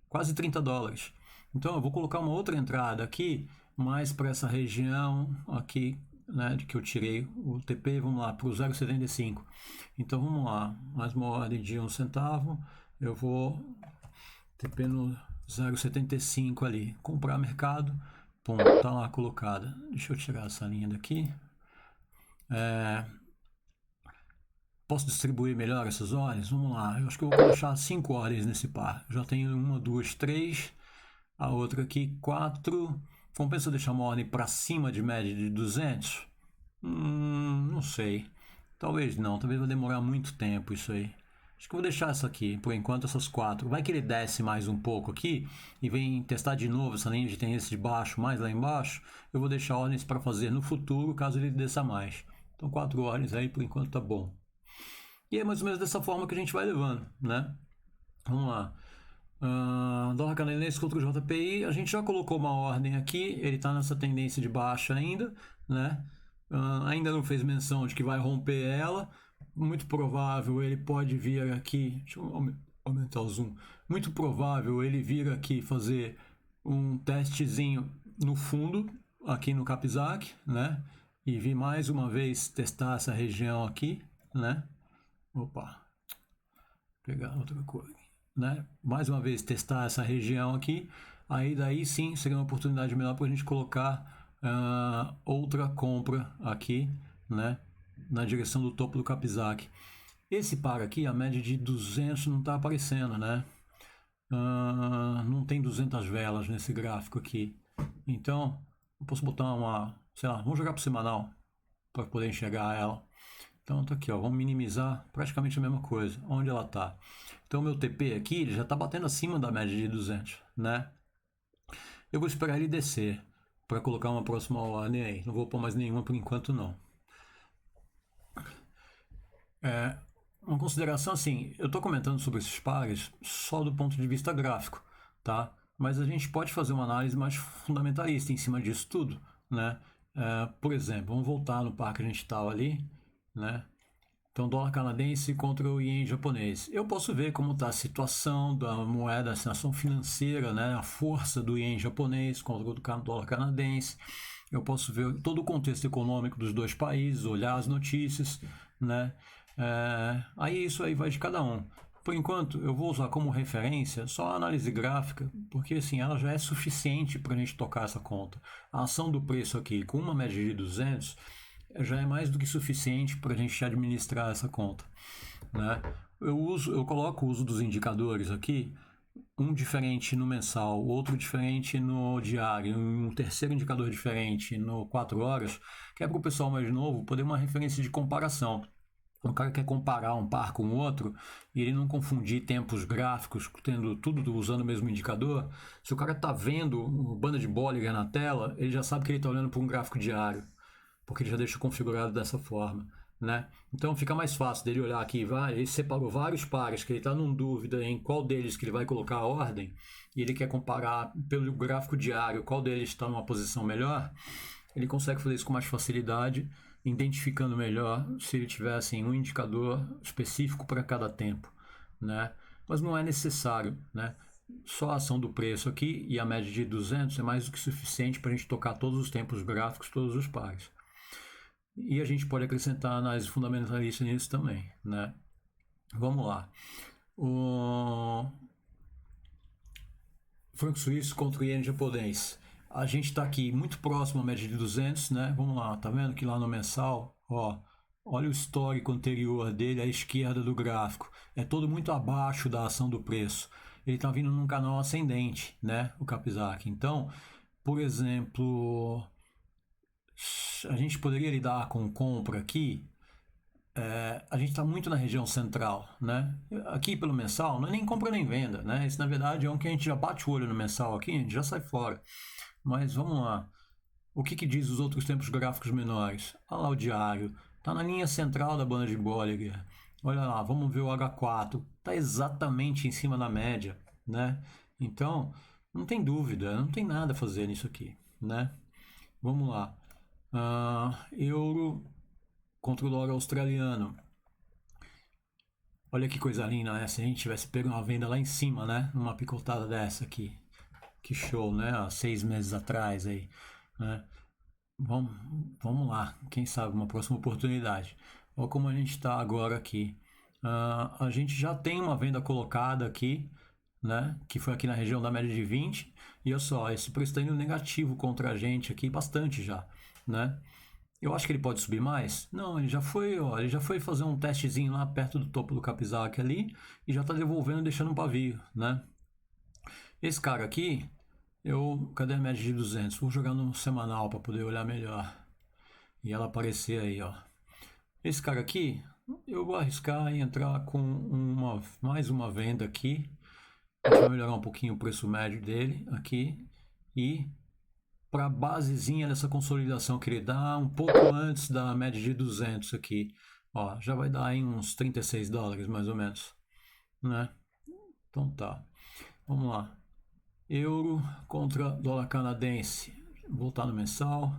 quase $30. Então, eu vou colocar uma outra entrada aqui, mais para essa região aqui, né, de que eu tirei o TP, vamos lá, para o 0,75. Então, vamos lá, mais uma ordem de 1 centavo, eu vou TP no 0,75 ali, comprar mercado, pum, tá lá colocada. Deixa eu tirar essa linha daqui. Posso distribuir melhor essas ordens? Vamos lá, eu acho que eu vou deixar 5 ordens nesse par. Já tenho 1, 2, 3, a outra aqui 4. Compensa deixar uma ordem para cima de média de 200? Não sei. Talvez não, talvez vai demorar muito tempo isso aí. Acho que eu vou deixar essa aqui, por enquanto, essas 4. Vai que ele desce mais um pouco aqui e vem testar de novo essa linha de tendência de baixo, mais lá embaixo. Eu vou deixar ordens para fazer no futuro, caso ele desça mais. Então 4 ordens aí, por enquanto tá bom. E é mais ou menos dessa forma que a gente vai levando, né? Vamos lá. Dólar canadense contra o JPI, a gente já colocou uma ordem aqui, ele está nessa tendência de baixa ainda, né? Ainda não fez menção de que vai romper ela, muito provável ele pode vir aqui, deixa eu aumentar o zoom, muito provável ele vir aqui fazer um testezinho no fundo, aqui no Capizak, né? E vir mais uma vez testar essa região aqui, né? Opa, vou pegar outra coisa, né? Mais uma vez testar essa região aqui, aí daí sim seria uma oportunidade melhor para a gente colocar outra compra aqui, né? Na direção do topo do Capizak. Esse par aqui, a média de 200 não está aparecendo, né? Não tem 200 velas nesse gráfico aqui. Então, eu posso botar uma, sei lá, vamos jogar para o semanal para poder enxergar ela. Então tá aqui, ó, vamos minimizar praticamente a mesma coisa, onde ela tá. Então meu TP aqui ele já está batendo acima da média de 200, né? Eu vou esperar ele descer para colocar uma próxima ordem aí. Não vou pôr mais nenhuma por enquanto não. Uma consideração assim, eu estou comentando sobre esses pares só do ponto de vista gráfico, tá? Mas a gente pode fazer uma análise mais fundamentalista em cima disso tudo, né? Por exemplo, vamos voltar no par que a gente estava ali, né? Então, dólar canadense contra o iene japonês. Eu posso ver como está a situação da moeda, a situação financeira, né? A força do iene japonês contra o dólar canadense. Eu posso ver todo o contexto econômico dos dois países, olhar as notícias, né? Aí isso aí vai de cada um. Por enquanto, eu vou usar como referência só a análise gráfica, porque assim, ela já é suficiente para a gente tocar essa conta. A ação do preço aqui, com uma média de 200, já é mais do que suficiente para a gente administrar essa conta, né? Eu coloco o uso dos indicadores aqui, um diferente no mensal, outro diferente no diário, um terceiro indicador diferente no 4 horas, que é para o pessoal mais novo poder uma referência de comparação. O cara quer comparar um par com o outro e ele não confundir tempos gráficos, tendo tudo usando o mesmo indicador. Se o cara está vendo o banda de Bollinger na tela, ele já sabe que ele está olhando para um gráfico diário, porque ele já deixa configurado dessa forma, né? Então fica mais fácil dele olhar aqui, ele separou vários pares que ele está num dúvida em qual deles que ele vai colocar a ordem, e ele quer comparar pelo gráfico diário qual deles está numa posição melhor, ele consegue fazer isso com mais facilidade, identificando melhor se ele tiver assim, um indicador específico para cada tempo, né? Mas não é necessário, né? Só a ação do preço aqui e a média de 200 é mais do que suficiente para a gente tocar todos os tempos gráficos, todos os pares. E a gente pode acrescentar análise fundamentalista nisso também, né? Vamos lá. O franco suíço contra o iene japonês. A gente está aqui muito próximo à média de 200, né? Vamos lá, tá vendo que lá no mensal, ó, olha o histórico anterior dele à esquerda do gráfico. É todo muito abaixo da ação do preço. Ele está vindo num canal ascendente, né? O Capizak. Então, por exemplo, a gente poderia lidar com compra aqui. A gente está muito na região central, né? Aqui pelo mensal não é nem compra nem venda, né? Isso na verdade é um que a gente já bate o olho no mensal aqui, a gente já sai fora. Mas vamos lá. O que diz os outros tempos gráficos menores? Olha lá o diário. Está na linha central da banda de Bollinger. Olha lá, vamos ver o H4. Está exatamente em cima da média, né? Então, não tem dúvida, não tem nada a fazer nisso aqui, né? Vamos lá. Euro contra o dólar australiano. Olha que coisa linda, né? Se a gente tivesse pego uma venda lá em cima, né? Numa picotada dessa aqui. Que show, né? Há 6 meses atrás aí, né? Vamos lá. Quem sabe uma próxima oportunidade. Olha como a gente está agora aqui. A gente já tem uma venda colocada aqui, né? Que foi aqui na região da média de 20. E olha só, esse preço está indo negativo contra a gente aqui bastante já, né? Eu acho que ele pode subir mais? Não, ele já foi, ó, ele já foi fazer um testezinho lá perto do topo do Capizak ali e já está devolvendo, deixando um pavio, né? Esse cara aqui, cadê a média de 200? Vou jogar no semanal para poder olhar melhor e ela aparecer aí, ó. Esse cara aqui eu vou arriscar em entrar com mais uma venda aqui. A gente vai melhorar um pouquinho o preço médio dele aqui e para a basezinha dessa consolidação que ele dá um pouco antes da média de 200 aqui. Ó, já vai dar aí uns $36 mais ou menos, né? Então tá, vamos lá. Euro contra dólar canadense. Voltar no mensal.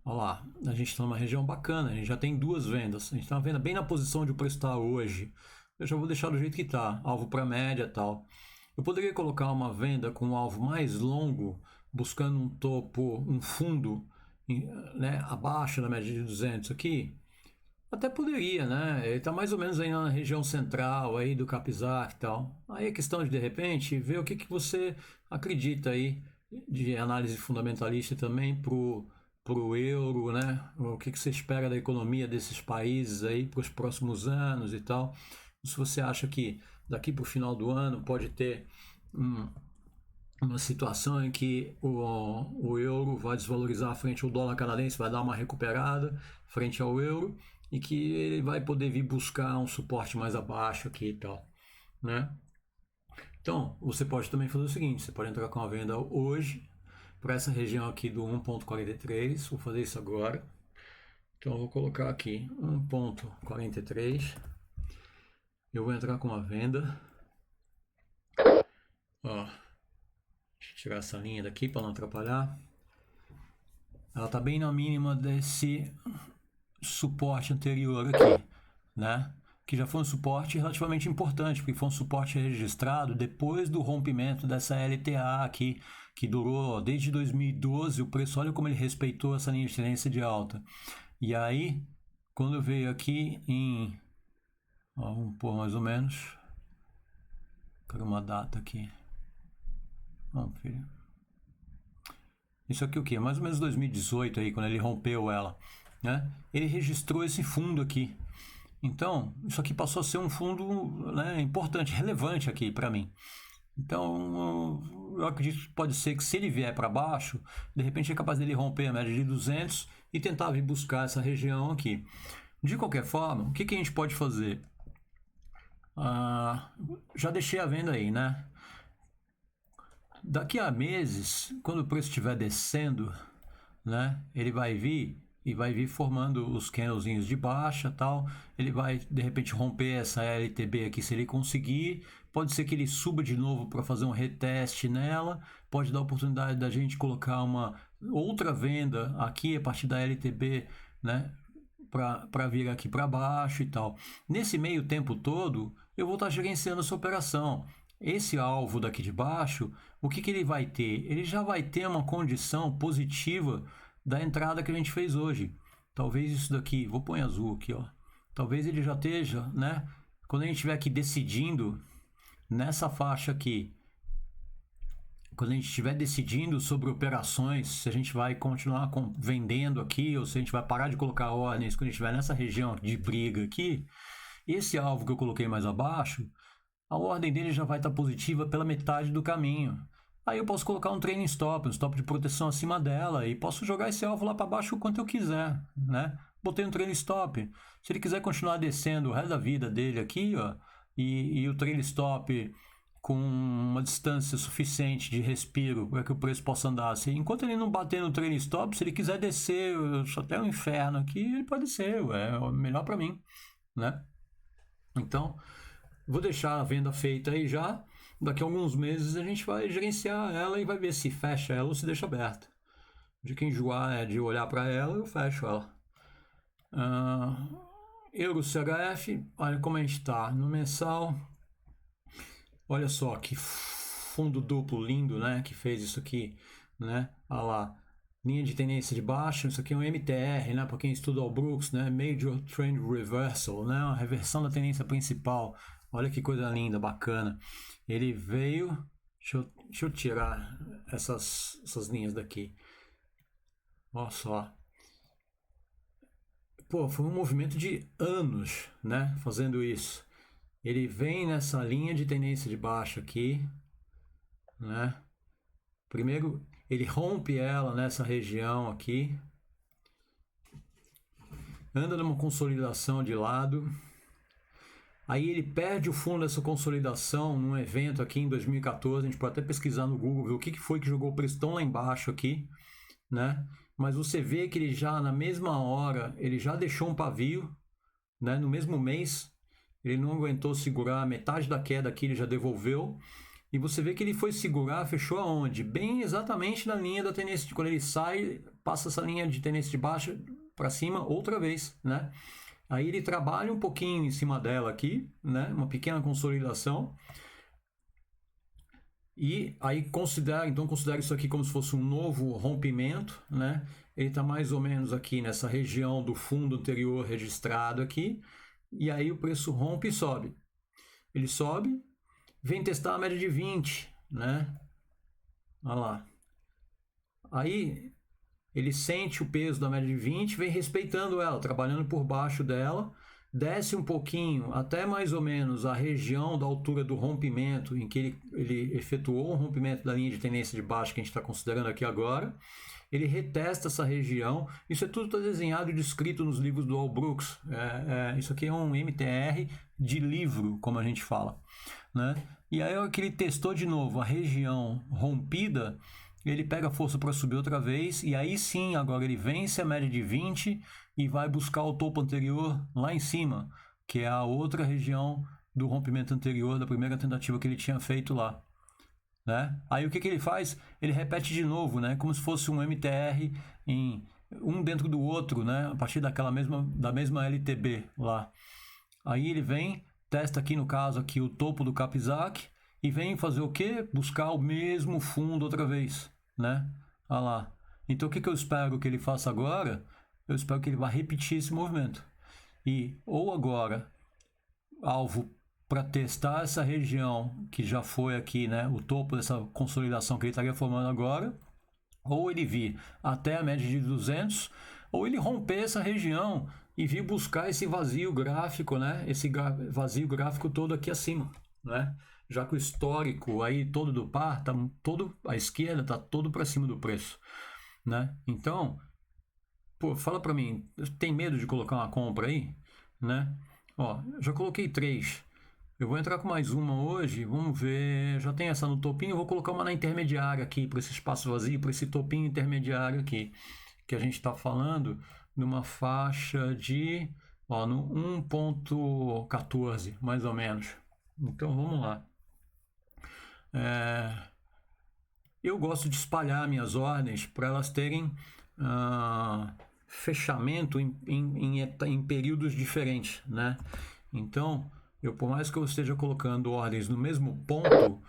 Olha lá, a gente está numa região bacana, a gente já tem duas vendas. A gente está uma venda bem na posição de o preço está hoje. Eu já vou deixar do jeito que está, alvo para média e tal. Eu poderia colocar uma venda com um alvo mais longo, buscando um topo, um fundo, né, abaixo da média de 200 aqui. Até poderia, né? Ele está mais ou menos aí na região central aí do Capixar e tal. Aí é questão de repente ver o que você acredita aí de análise fundamentalista também pro euro, né? O que você espera da economia desses países aí para os próximos anos e tal. Se você acha que daqui para o final do ano pode ter uma situação em que o euro vai desvalorizar frente ao dólar canadense, vai dar uma recuperada frente ao euro e que ele vai poder vir buscar um suporte mais abaixo aqui e tal, né? Então, você pode também fazer o seguinte, você pode entrar com a venda hoje para essa região aqui do 1.43, vou fazer isso agora. Então, eu vou colocar aqui 1.43, eu vou entrar com a venda. Ó, deixa eu tirar essa linha daqui para não atrapalhar. Ela está bem na mínima desse suporte anterior aqui, né? Que já foi um suporte relativamente importante, porque foi um suporte registrado depois do rompimento dessa LTA aqui, que durou desde 2012. O preço, olha como ele respeitou essa linha de tendência de alta. E aí, quando veio aqui em, ó, vamos pôr mais ou menos, quero uma data aqui. Vamos, filho. Isso aqui o que? Mais ou menos 2018 aí, quando ele rompeu ela, né? Ele registrou esse fundo aqui. Então, isso aqui passou a ser um fundo, né, importante, relevante aqui para mim. Então, eu acredito que pode ser que se ele vier para baixo, de repente é capaz dele romper a média de 200 e tentar vir buscar essa região aqui. De qualquer forma, o que a gente pode fazer? Já deixei a venda aí, né? Daqui a meses, quando o preço estiver descendo, né, ele vai vir e vai vir formando os candlezinhos de baixa, tal. Ele vai de repente romper essa LTB aqui se ele conseguir. Pode ser que ele suba de novo para fazer um reteste nela. Pode dar a oportunidade da gente colocar uma outra venda aqui a partir da LTB, né, para vir aqui para baixo e tal. Nesse meio tempo todo, eu vou estar gerenciando essa operação. Esse alvo daqui de baixo, o que ele vai ter? Ele já vai ter uma condição positiva da entrada que a gente fez hoje. Talvez isso daqui, vou pôr em azul aqui, ó. Talvez ele já esteja, né? Quando a gente estiver aqui decidindo nessa faixa aqui, quando a gente estiver decidindo sobre operações, se a gente vai continuar vendendo aqui ou se a gente vai parar de colocar ordens quando a gente estiver nessa região de briga aqui, esse alvo que eu coloquei mais abaixo, a ordem dele já vai estar positiva pela metade do caminho. Aí eu posso colocar um trailing stop, um stop de proteção acima dela e posso jogar esse alvo lá para baixo o quanto eu quiser, né? Botei um trailing stop. Se ele quiser continuar descendo o resto da vida dele aqui, ó, e o trailing stop com uma distância suficiente de respiro para que o preço possa andar assim. Enquanto ele não bater no trailing stop, se ele quiser descer até o inferno aqui, ele pode descer, é melhor para mim, né? Então, vou deixar a venda feita aí já. Daqui a alguns meses a gente vai gerenciar ela e vai ver se fecha ela ou se deixa aberta. De que enjoar de olhar para ela, eu fecho ela. Euro CHF, olha como a gente está no mensal. Olha só que fundo duplo lindo, né? Que fez isso aqui, né? Olha lá, linha de tendência de baixa. Isso aqui é um MTR, né? Para quem estuda o Brooks, né? Major Trend Reversal, né? Uma reversão da tendência principal. Olha que coisa linda, bacana. Ele veio. Deixa eu tirar essas linhas daqui. Olha só. Pô, foi um movimento de anos, né? Fazendo isso. Ele vem nessa linha de tendência de baixa aqui, né? Primeiro, ele rompe ela nessa região aqui. Anda numa consolidação de lado. Aí ele perde o fundo dessa consolidação num evento aqui em 2014, a gente pode até pesquisar no Google, ver o que foi que jogou o preço tão lá embaixo aqui, né? Mas você vê que ele já, na mesma hora, ele já deixou um pavio, né? No mesmo mês, ele não aguentou segurar, metade da queda aqui ele já devolveu, e você vê que ele foi segurar, fechou aonde? Bem exatamente na linha da tendência, quando ele sai, passa essa linha de tendência de baixa para cima outra vez, né? Aí ele trabalha um pouquinho em cima dela aqui, né? Uma pequena consolidação. E aí considera isso aqui como se fosse um novo rompimento, né? Ele está mais ou menos aqui nessa região do fundo anterior registrado aqui. E aí o preço rompe e sobe. Ele sobe, vem testar a média de 20, né? Olha lá. Aí ele sente o peso da média de 20, vem respeitando ela, trabalhando por baixo dela, desce um pouquinho até mais ou menos a região da altura do rompimento, em que ele efetuou um rompimento da linha de tendência de baixa que a gente está considerando aqui agora. Ele retesta essa região. Isso é tudo desenhado e descrito nos livros do Al Brooks. Isso aqui é um MTR de livro, como a gente fala, né? E aí, que ele testou de novo a região rompida, ele pega força para subir outra vez, e aí sim, agora ele vence a média de 20 e vai buscar o topo anterior lá em cima, que é a outra região do rompimento anterior da primeira tentativa que ele tinha feito lá, né? Aí o que ele faz? Ele repete de novo, né? Como se fosse um MTR em um dentro do outro, né? A partir da mesma LTB lá. Aí ele vem, testa aqui no caso aqui o topo do Kapizak e vem fazer o quê? Buscar o mesmo fundo outra vez, né? Olha lá. Então o que eu espero que ele faça agora? Eu espero que ele vá repetir esse movimento. E ou agora, alvo para testar essa região que já foi aqui, né? O topo dessa consolidação que ele estaria formando agora, ou ele vir até a média de 200, ou ele romper essa região e vir buscar esse vazio gráfico, né? Esse vazio gráfico todo aqui acima, né? Já que o histórico aí todo do par, tá todo à esquerda, tá todo para cima do preço, né? Então, pô, fala para mim, tem medo de colocar uma compra aí, né? Ó, já coloquei 3. Eu vou entrar com mais uma hoje, vamos ver, já tem essa no topinho, eu vou colocar uma na intermediária aqui, para esse espaço vazio, para esse topinho intermediário aqui, que a gente está falando numa faixa de, ó, no 1.14, mais ou menos. Então vamos lá. Eu gosto de espalhar minhas ordens para elas terem fechamento em períodos diferentes, né? Então, por mais que eu esteja colocando ordens no mesmo ponto,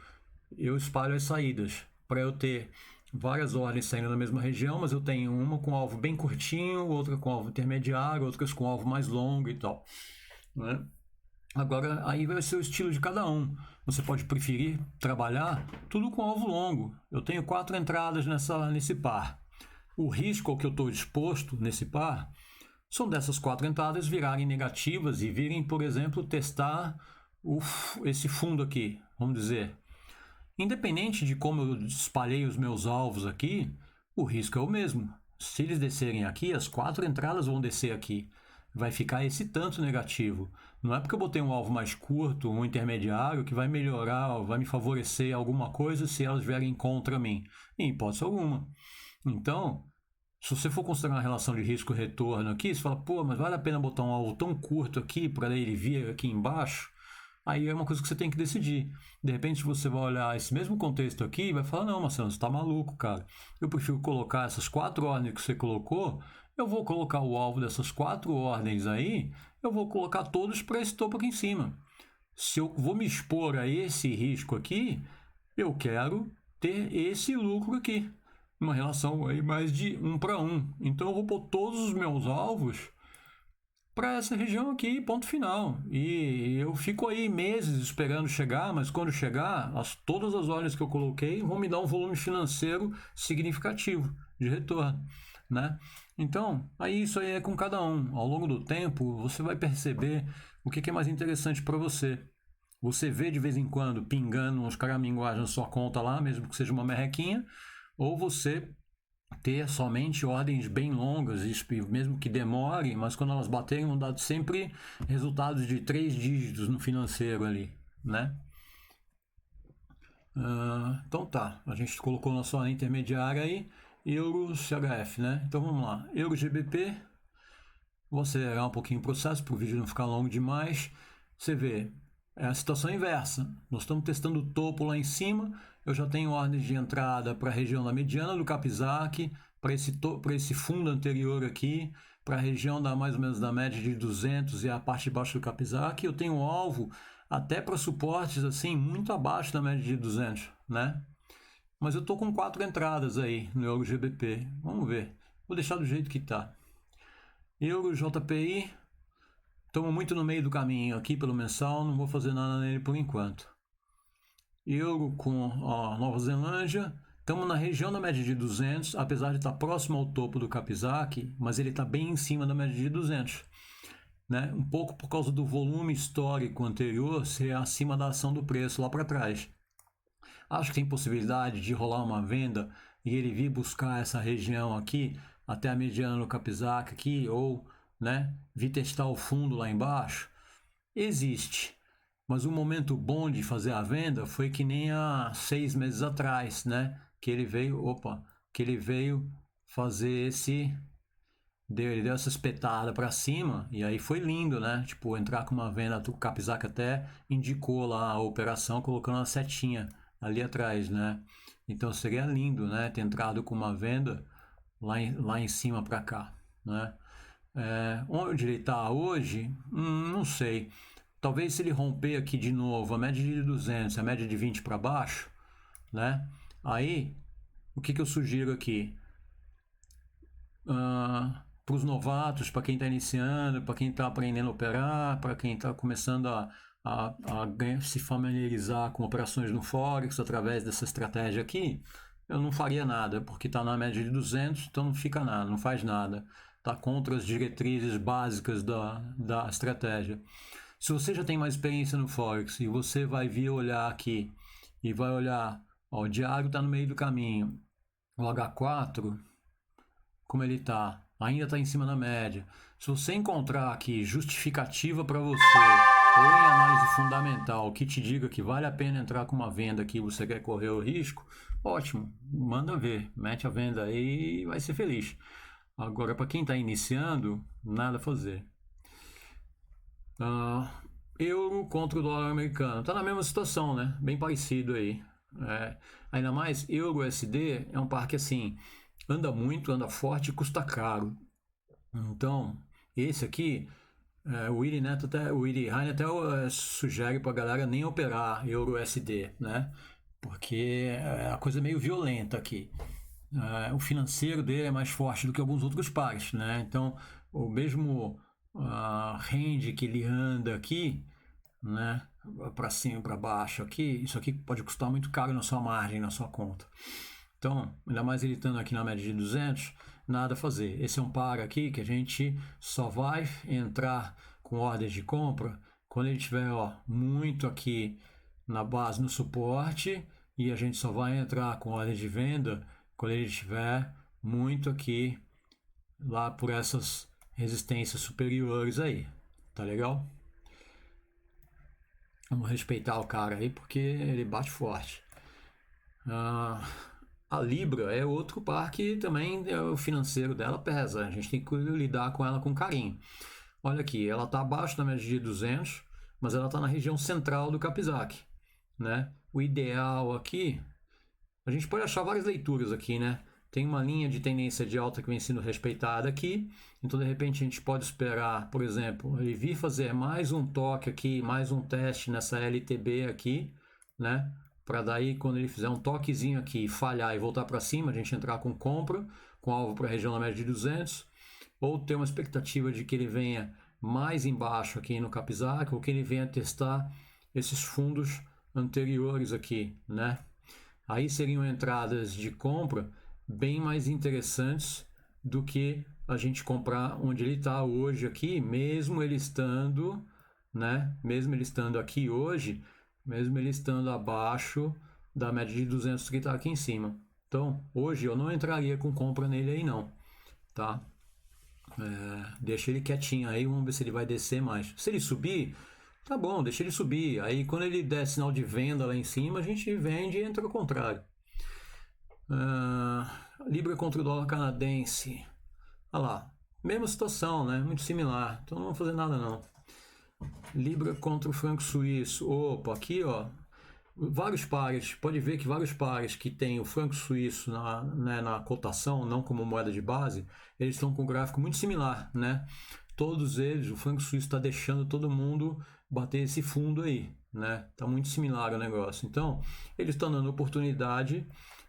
eu espalho as saídas para eu ter várias ordens saindo na mesma região, mas eu tenho uma com alvo bem curtinho, outra com alvo intermediário, outras com alvo mais longo e tal, né? Agora, aí vai ser o estilo de cada um. Você pode preferir trabalhar tudo com alvo longo. Eu tenho 4 entradas nesse par. O risco ao que eu estou disposto nesse par são dessas 4 entradas virarem negativas e virem, por exemplo, testar esse fundo aqui, vamos dizer. Independente de como eu espalhei os meus alvos aqui, o risco é o mesmo. Se eles descerem aqui, as 4 entradas vão descer aqui. Vai ficar esse tanto negativo. Não é porque eu botei um alvo mais curto, um intermediário, que vai melhorar, vai me favorecer alguma coisa se elas vierem contra mim. Em hipótese alguma. Então, se você for considerar uma relação de risco-retorno aqui, você fala, pô, mas vale a pena botar um alvo tão curto aqui para ele vir aqui embaixo? Aí é uma coisa que você tem que decidir. De repente você vai olhar esse mesmo contexto aqui e vai falar, não, Marcelo, você está maluco, cara. Eu prefiro colocar essas 4 ordens que você colocou, eu vou colocar o alvo dessas 4 ordens aí, eu vou colocar todos para esse topo aqui em cima. Se eu vou me expor a esse risco aqui, eu quero ter esse lucro aqui. Uma relação aí mais de 1 para 1. Então eu vou pôr todos os meus alvos para essa região aqui, ponto final. E eu fico aí meses esperando chegar, mas quando chegar, todas as ordens que eu coloquei vão me dar um volume financeiro significativo de retorno, né? Então, aí isso aí é com cada um. Ao longo do tempo, você vai perceber o que é mais interessante para você. Você vê de vez em quando pingando uns caraminguagens na sua conta lá, mesmo que seja uma merrequinha, ou você ter somente ordens bem longas, isso mesmo que demore, mas quando elas baterem vão dar sempre resultados de 3 dígitos no financeiro ali, né? Então tá, a gente colocou nossa ordem intermediária aí, Euro CHF, né? Então vamos lá, Euro GBP, vou acelerar um pouquinho o processo para o vídeo não ficar longo demais. Você vê, é a situação inversa, nós estamos testando o topo lá em cima, eu já tenho ordens de entrada para a região da mediana do Kapizak, para esse fundo anterior aqui, para a região mais ou menos da média de 200 e a parte de baixo do Kapizak, eu tenho um alvo até para suportes assim muito abaixo da média de 200, né? Mas eu tô com 4 entradas aí no Euro GBP, vamos ver, vou deixar do jeito que tá. Euro JPI, estamos muito no meio do caminho aqui pelo mensal, não vou fazer nada nele por enquanto. Euro com Nova Zelândia, estamos na região da média de 200, apesar de estar próximo ao topo do Kapizak, mas ele está bem em cima da média de 200. Né? Um pouco por causa do volume histórico anterior ser acima da ação do preço lá para trás. Acho que tem possibilidade de rolar uma venda e ele vir buscar essa região aqui, até a mediana do Kapizak aqui, ou né, vir testar o fundo lá embaixo. Existe. Mas o momento bom de fazer a venda foi que nem há 6 meses atrás, né? Que ele veio fazer ele deu essa espetada para cima e aí foi lindo, né? Tipo, entrar com uma venda, o Kapizak até indicou lá a operação colocando uma setinha ali atrás, né? Então seria lindo, né? Ter entrado com uma venda lá em cima para cá, né? Onde ele está hoje, não sei. Talvez se ele romper aqui de novo a média de 200, a média de 20 para baixo, né? Aí, o que eu sugiro aqui? Para os novatos, para quem está iniciando, para quem está aprendendo a operar, para quem está começando a se familiarizar com operações no Forex através dessa estratégia aqui, eu não faria nada, porque está na média de 200, então não fica nada, não faz nada. Está contra as diretrizes básicas da estratégia. Se você já tem mais experiência no Forex e você vai vir olhar aqui e vai olhar, o diário está no meio do caminho, o H4, como ele está, ainda está em cima da média. Se você encontrar aqui justificativa para você, ou em análise fundamental, que te diga que vale a pena entrar com uma venda aqui, você quer correr o risco, ótimo, manda ver, mete a venda aí e vai ser feliz. Agora, para quem está iniciando, nada a fazer. Euro contra o dólar americano. Está na mesma situação, né? Bem parecido aí. Ainda mais, Euro-USD é um par que assim, anda muito, anda forte e custa caro. Então, esse aqui, o Willy Heine até sugere para a galera nem operar Euro-USD, né? Porque a coisa é meio violenta aqui. O financeiro dele é mais forte do que alguns outros pares, né? Então, o mesmo range que ele anda aqui, né, para cima, para baixo aqui, isso aqui pode custar muito caro na sua margem, na sua conta. Então, ainda mais ele estando aqui na média de 200, nada a fazer. Esse é um par aqui que a gente só vai entrar com ordens de compra quando ele estiver muito aqui na base, no suporte, e a gente só vai entrar com ordens de venda quando ele estiver muito aqui lá por essas resistências superiores aí, tá legal? Vamos respeitar o cara aí porque ele bate forte. A Libra é outro par que também o financeiro dela pesa, a gente tem que lidar com ela com carinho. Olha aqui, ela está abaixo da média de 200, mas ela está na região central do Kapizak, né? O ideal aqui, a gente pode achar várias leituras aqui, né? Tem uma linha de tendência de alta que vem sendo respeitada aqui, então de repente a gente pode esperar, por exemplo, ele vir fazer mais um toque aqui, mais um teste nessa LTB aqui, né? Para daí quando ele fizer um toquezinho aqui, falhar e voltar para cima, a gente entrar com compra, com alvo para a região da média de 200, ou ter uma expectativa de que ele venha mais embaixo aqui no Kapizak, ou que ele venha testar esses fundos anteriores aqui, né? Aí seriam entradas de compra bem mais interessantes do que a gente comprar onde ele está hoje aqui, mesmo ele estando, né? Mesmo ele estando aqui hoje, mesmo ele estando abaixo da média de 200 que está aqui em cima, Então, hoje eu não entraria com compra nele aí não, tá? Deixa ele quietinho aí, vamos ver se ele vai descer mais. Se ele subir, tá bom, deixa ele subir. Aí quando ele der sinal de venda lá em cima, a gente vende e entra ao contrário. Libra contra o dólar canadense. Olha lá, mesma situação, né? Muito similar. Então não vamos fazer nada não. Libra contra o franco suíço. Opa, aqui ó, vários pares. Pode ver que vários pares que tem o franco suíço na cotação, não como moeda de base, eles estão com um gráfico muito similar, né? Todos eles, o franco suíço está deixando todo mundo bater esse fundo aí, né? Tá muito similar o negócio. Então, eles estão dando oportunidade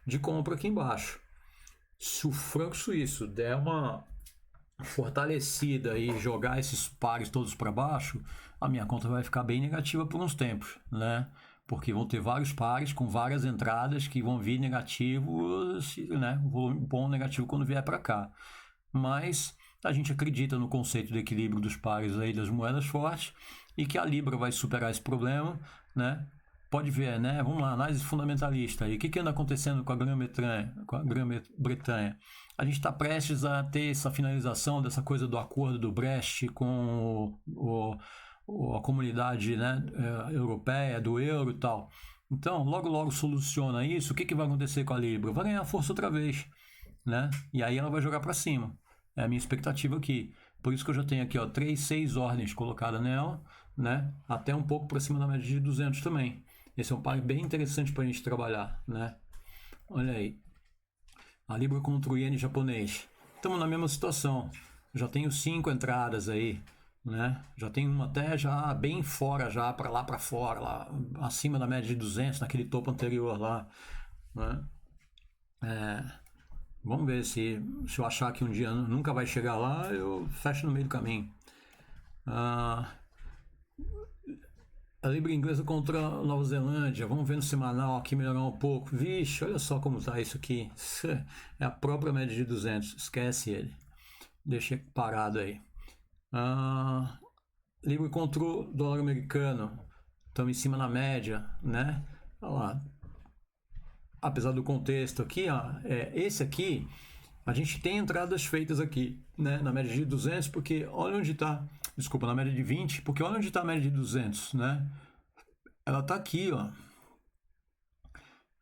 de compra aqui embaixo. Se o franco suíço der uma fortalecida e jogar esses pares todos para baixo, a minha conta vai ficar bem negativa por uns tempos, né? Porque vão ter vários pares com várias entradas que vão vir negativos, né? Bom negativo quando vier para cá. Mas a gente acredita no conceito do equilíbrio dos pares aí das moedas fortes e que a Libra vai superar esse problema, né? Pode ver, né? Vamos lá, análise fundamentalista aí. O que anda acontecendo com a Grã-Bretanha? A gente está prestes a ter essa finalização dessa coisa do acordo do Brexit com a comunidade, né, europeia, do euro e tal. Então, logo soluciona isso. O que vai acontecer com a Libra? Vai ganhar força outra vez, né? E aí ela vai jogar para cima. É a minha expectativa aqui. Por isso que eu já tenho aqui, ó, 3, 6 ordens colocadas nela, né? Até um pouco para cima da média de 200 também. Esse é um par bem interessante para a gente trabalhar, né? Olha aí. A Libra contra o Iene japonês. Estamos na mesma situação. Já tenho 5 entradas aí, né? Já tenho uma até já bem fora, já para lá para fora, lá acima da média de 200, naquele topo anterior lá, né? Vamos ver se eu achar que um dia nunca vai chegar lá, eu fecho no meio do caminho. A Libra inglesa contra a Nova Zelândia. Vamos ver no semanal aqui melhorar um pouco. Vixe, olha só como está isso aqui. É a própria média de 200. Esquece ele. Deixa parado aí. Libra contra o dólar americano. Estamos em cima na média, né? Olha lá. Apesar do contexto aqui, ó, esse aqui, a gente tem entradas feitas aqui, né? Na média de 200, porque olha onde está. Desculpa, na média de 20, porque olha onde está a média de 200, né? Ela está aqui, ó.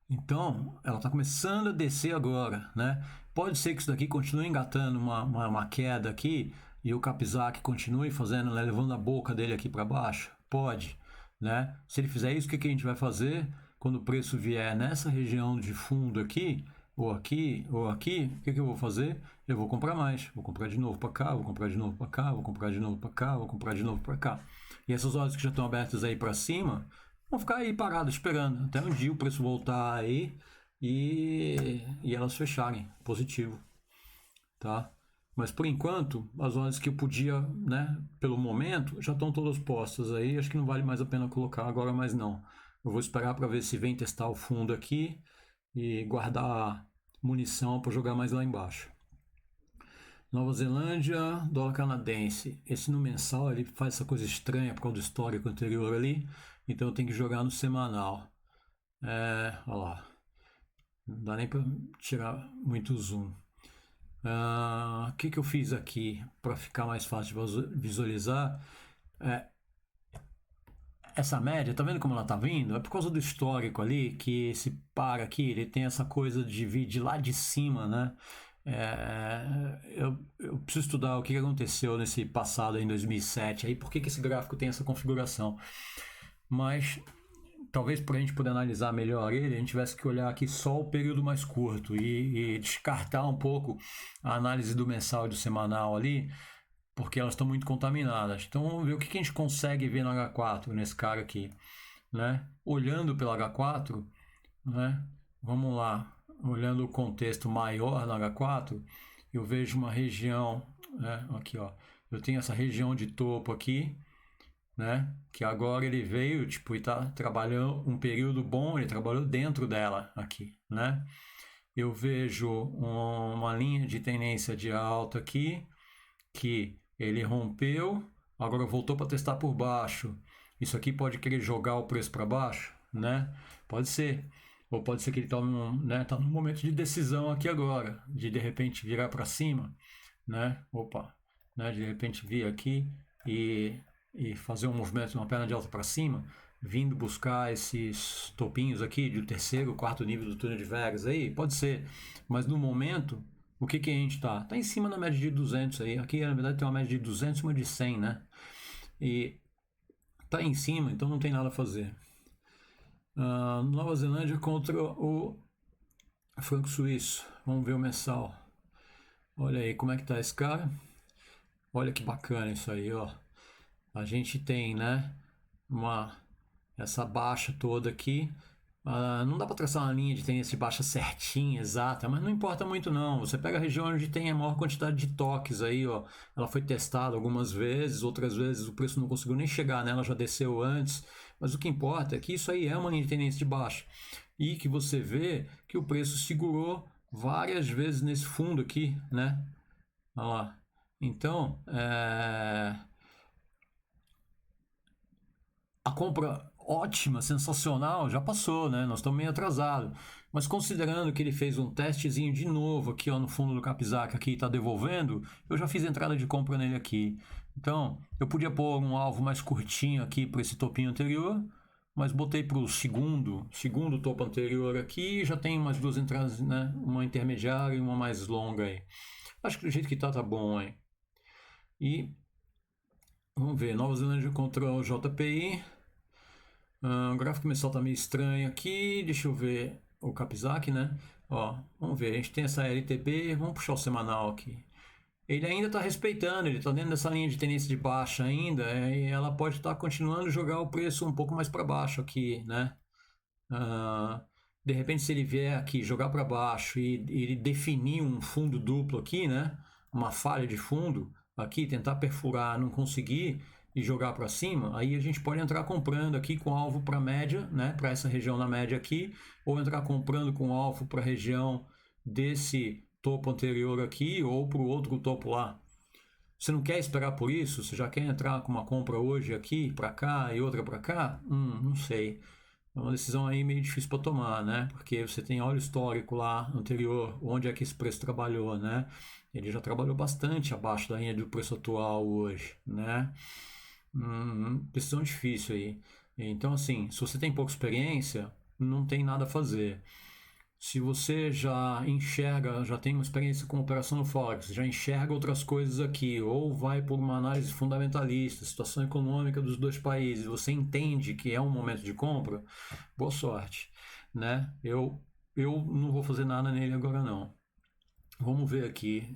Então, ela está começando a descer agora, né? Pode ser que isso daqui continue engatando uma queda aqui e o Kapizak continue fazendo, né, levando a boca dele aqui para baixo? Pode, né? Se ele fizer isso, o que a gente vai fazer? Quando o preço vier nessa região de fundo aqui, ou aqui, ou aqui, o que eu vou fazer? Eu vou comprar mais. Vou comprar de novo para cá, vou comprar de novo para cá, vou comprar de novo para cá, vou comprar de novo para cá. E essas ordens que já estão abertas aí para cima, vão ficar aí paradas esperando até um dia o preço voltar aí e elas fecharem positivo, tá? Mas por enquanto, as ordens que eu podia, né, pelo momento, já estão todas postas aí. Acho que não vale mais a pena colocar agora mais não. Eu vou esperar para ver se vem testar o fundo aqui e guardar munição para jogar mais lá embaixo. Nova Zelândia, dólar canadense. Esse no mensal ele faz essa coisa estranha por causa do histórico anterior ali. Então eu tenho que jogar no semanal. Olha lá. Não dá nem para tirar muito zoom. O que eu fiz aqui para ficar mais fácil de visualizar? Essa média, tá vendo como ela tá vindo? É por causa do histórico ali, que esse par aqui, ele tem essa coisa de vir de lá de cima, né? Eu preciso estudar o que aconteceu nesse passado em 2007, aí por que esse gráfico tem essa configuração. Mas talvez para a gente poder analisar melhor ele, a gente tivesse que olhar aqui só o período mais curto e descartar um pouco a análise do mensal e do semanal ali, porque elas estão muito contaminadas. Então vamos ver o que a gente consegue ver no H4, nesse cara aqui, né? Olhando pelo H4, né? Vamos lá, olhando o contexto maior no H4, eu vejo uma região, né? Aqui, ó, eu tenho essa região de topo aqui, né? Que agora ele veio, tipo, e tá trabalhando um período bom, ele trabalhou dentro dela aqui, né? Eu vejo uma linha de tendência de alta aqui, que ele rompeu, agora voltou para testar por baixo. Isso aqui pode querer jogar o preço para baixo, né? Pode ser. Ou pode ser que ele tome tá num momento de decisão aqui agora, de repente virar para cima, né? Opa, né? De repente vir aqui e fazer um movimento de uma perna de alta para cima, vindo buscar esses topinhos aqui do terceiro, quarto nível do túnel de Vegas aí, pode ser. Mas no momento, o que que a gente tá? Tá em cima da média de 200 aí. Aqui, na verdade, tem uma média de 200 e uma de 100, né? E tá em cima, então não tem nada a fazer. Nova Zelândia contra o franco suíço. Vamos ver o mensal. Olha aí como é que tá esse cara. Olha que bacana isso aí, ó. A gente tem, né, essa baixa toda aqui. Não dá para traçar uma linha de tendência de baixa certinha, exata, mas não importa muito não. Você pega a região onde tem a maior quantidade de toques aí, ó. Ela foi testada algumas vezes, outras vezes o preço não conseguiu nem chegar nela, já desceu antes. Mas o que importa é que isso aí é uma linha de tendência de baixa. E que você vê que o preço segurou várias vezes nesse fundo aqui, né? Olha lá. Então, a compra ótima, sensacional, já passou, né? Nós estamos meio atrasados. Mas considerando que ele fez um testezinho de novo aqui ó, no fundo do Capizak, aqui está devolvendo, eu já fiz entrada de compra nele aqui. Então, eu podia pôr um alvo mais curtinho aqui para esse topinho anterior, mas botei para o segundo topo anterior aqui e já tem umas duas entradas, né? Uma intermediária e uma mais longa aí. Acho que do jeito que tá bom aí. E vamos ver, Nova Zelândia contra o JPI. O gráfico mensal tá meio estranho aqui. Deixa eu ver o Capizak, né? Ó, vamos ver, a gente tem essa LTB, vamos puxar o semanal aqui. Ele ainda está respeitando, ele está dentro dessa linha de tendência de baixa ainda, e ela pode estar continuando a jogar o preço um pouco mais para baixo aqui, né? De repente, se ele vier aqui jogar para baixo e ele definir um fundo duplo aqui, né? Uma falha de fundo aqui, tentar perfurar, não conseguir e jogar para cima, aí a gente pode entrar comprando aqui com alvo para média, né? Para essa região na média aqui, ou entrar comprando com alvo para a região desse topo anterior aqui ou para o outro topo lá. Você não quer esperar por isso? Você já quer entrar com uma compra hoje aqui, para cá e outra para cá? Não sei. É uma decisão aí meio difícil para tomar, né? Porque você tem óleo histórico lá anterior, onde é que esse preço trabalhou, né? Ele já trabalhou bastante abaixo da linha do preço atual hoje, né? Decisão difícil aí. Então, assim, se você tem pouca experiência, não tem nada a fazer. Se você já enxerga, já tem uma experiência com operação no Forex, já enxerga outras coisas aqui, ou vai por uma análise fundamentalista, situação econômica dos dois países, você entende que é um momento de compra, boa sorte, né? Eu não vou fazer nada nele agora não. Vamos ver aqui.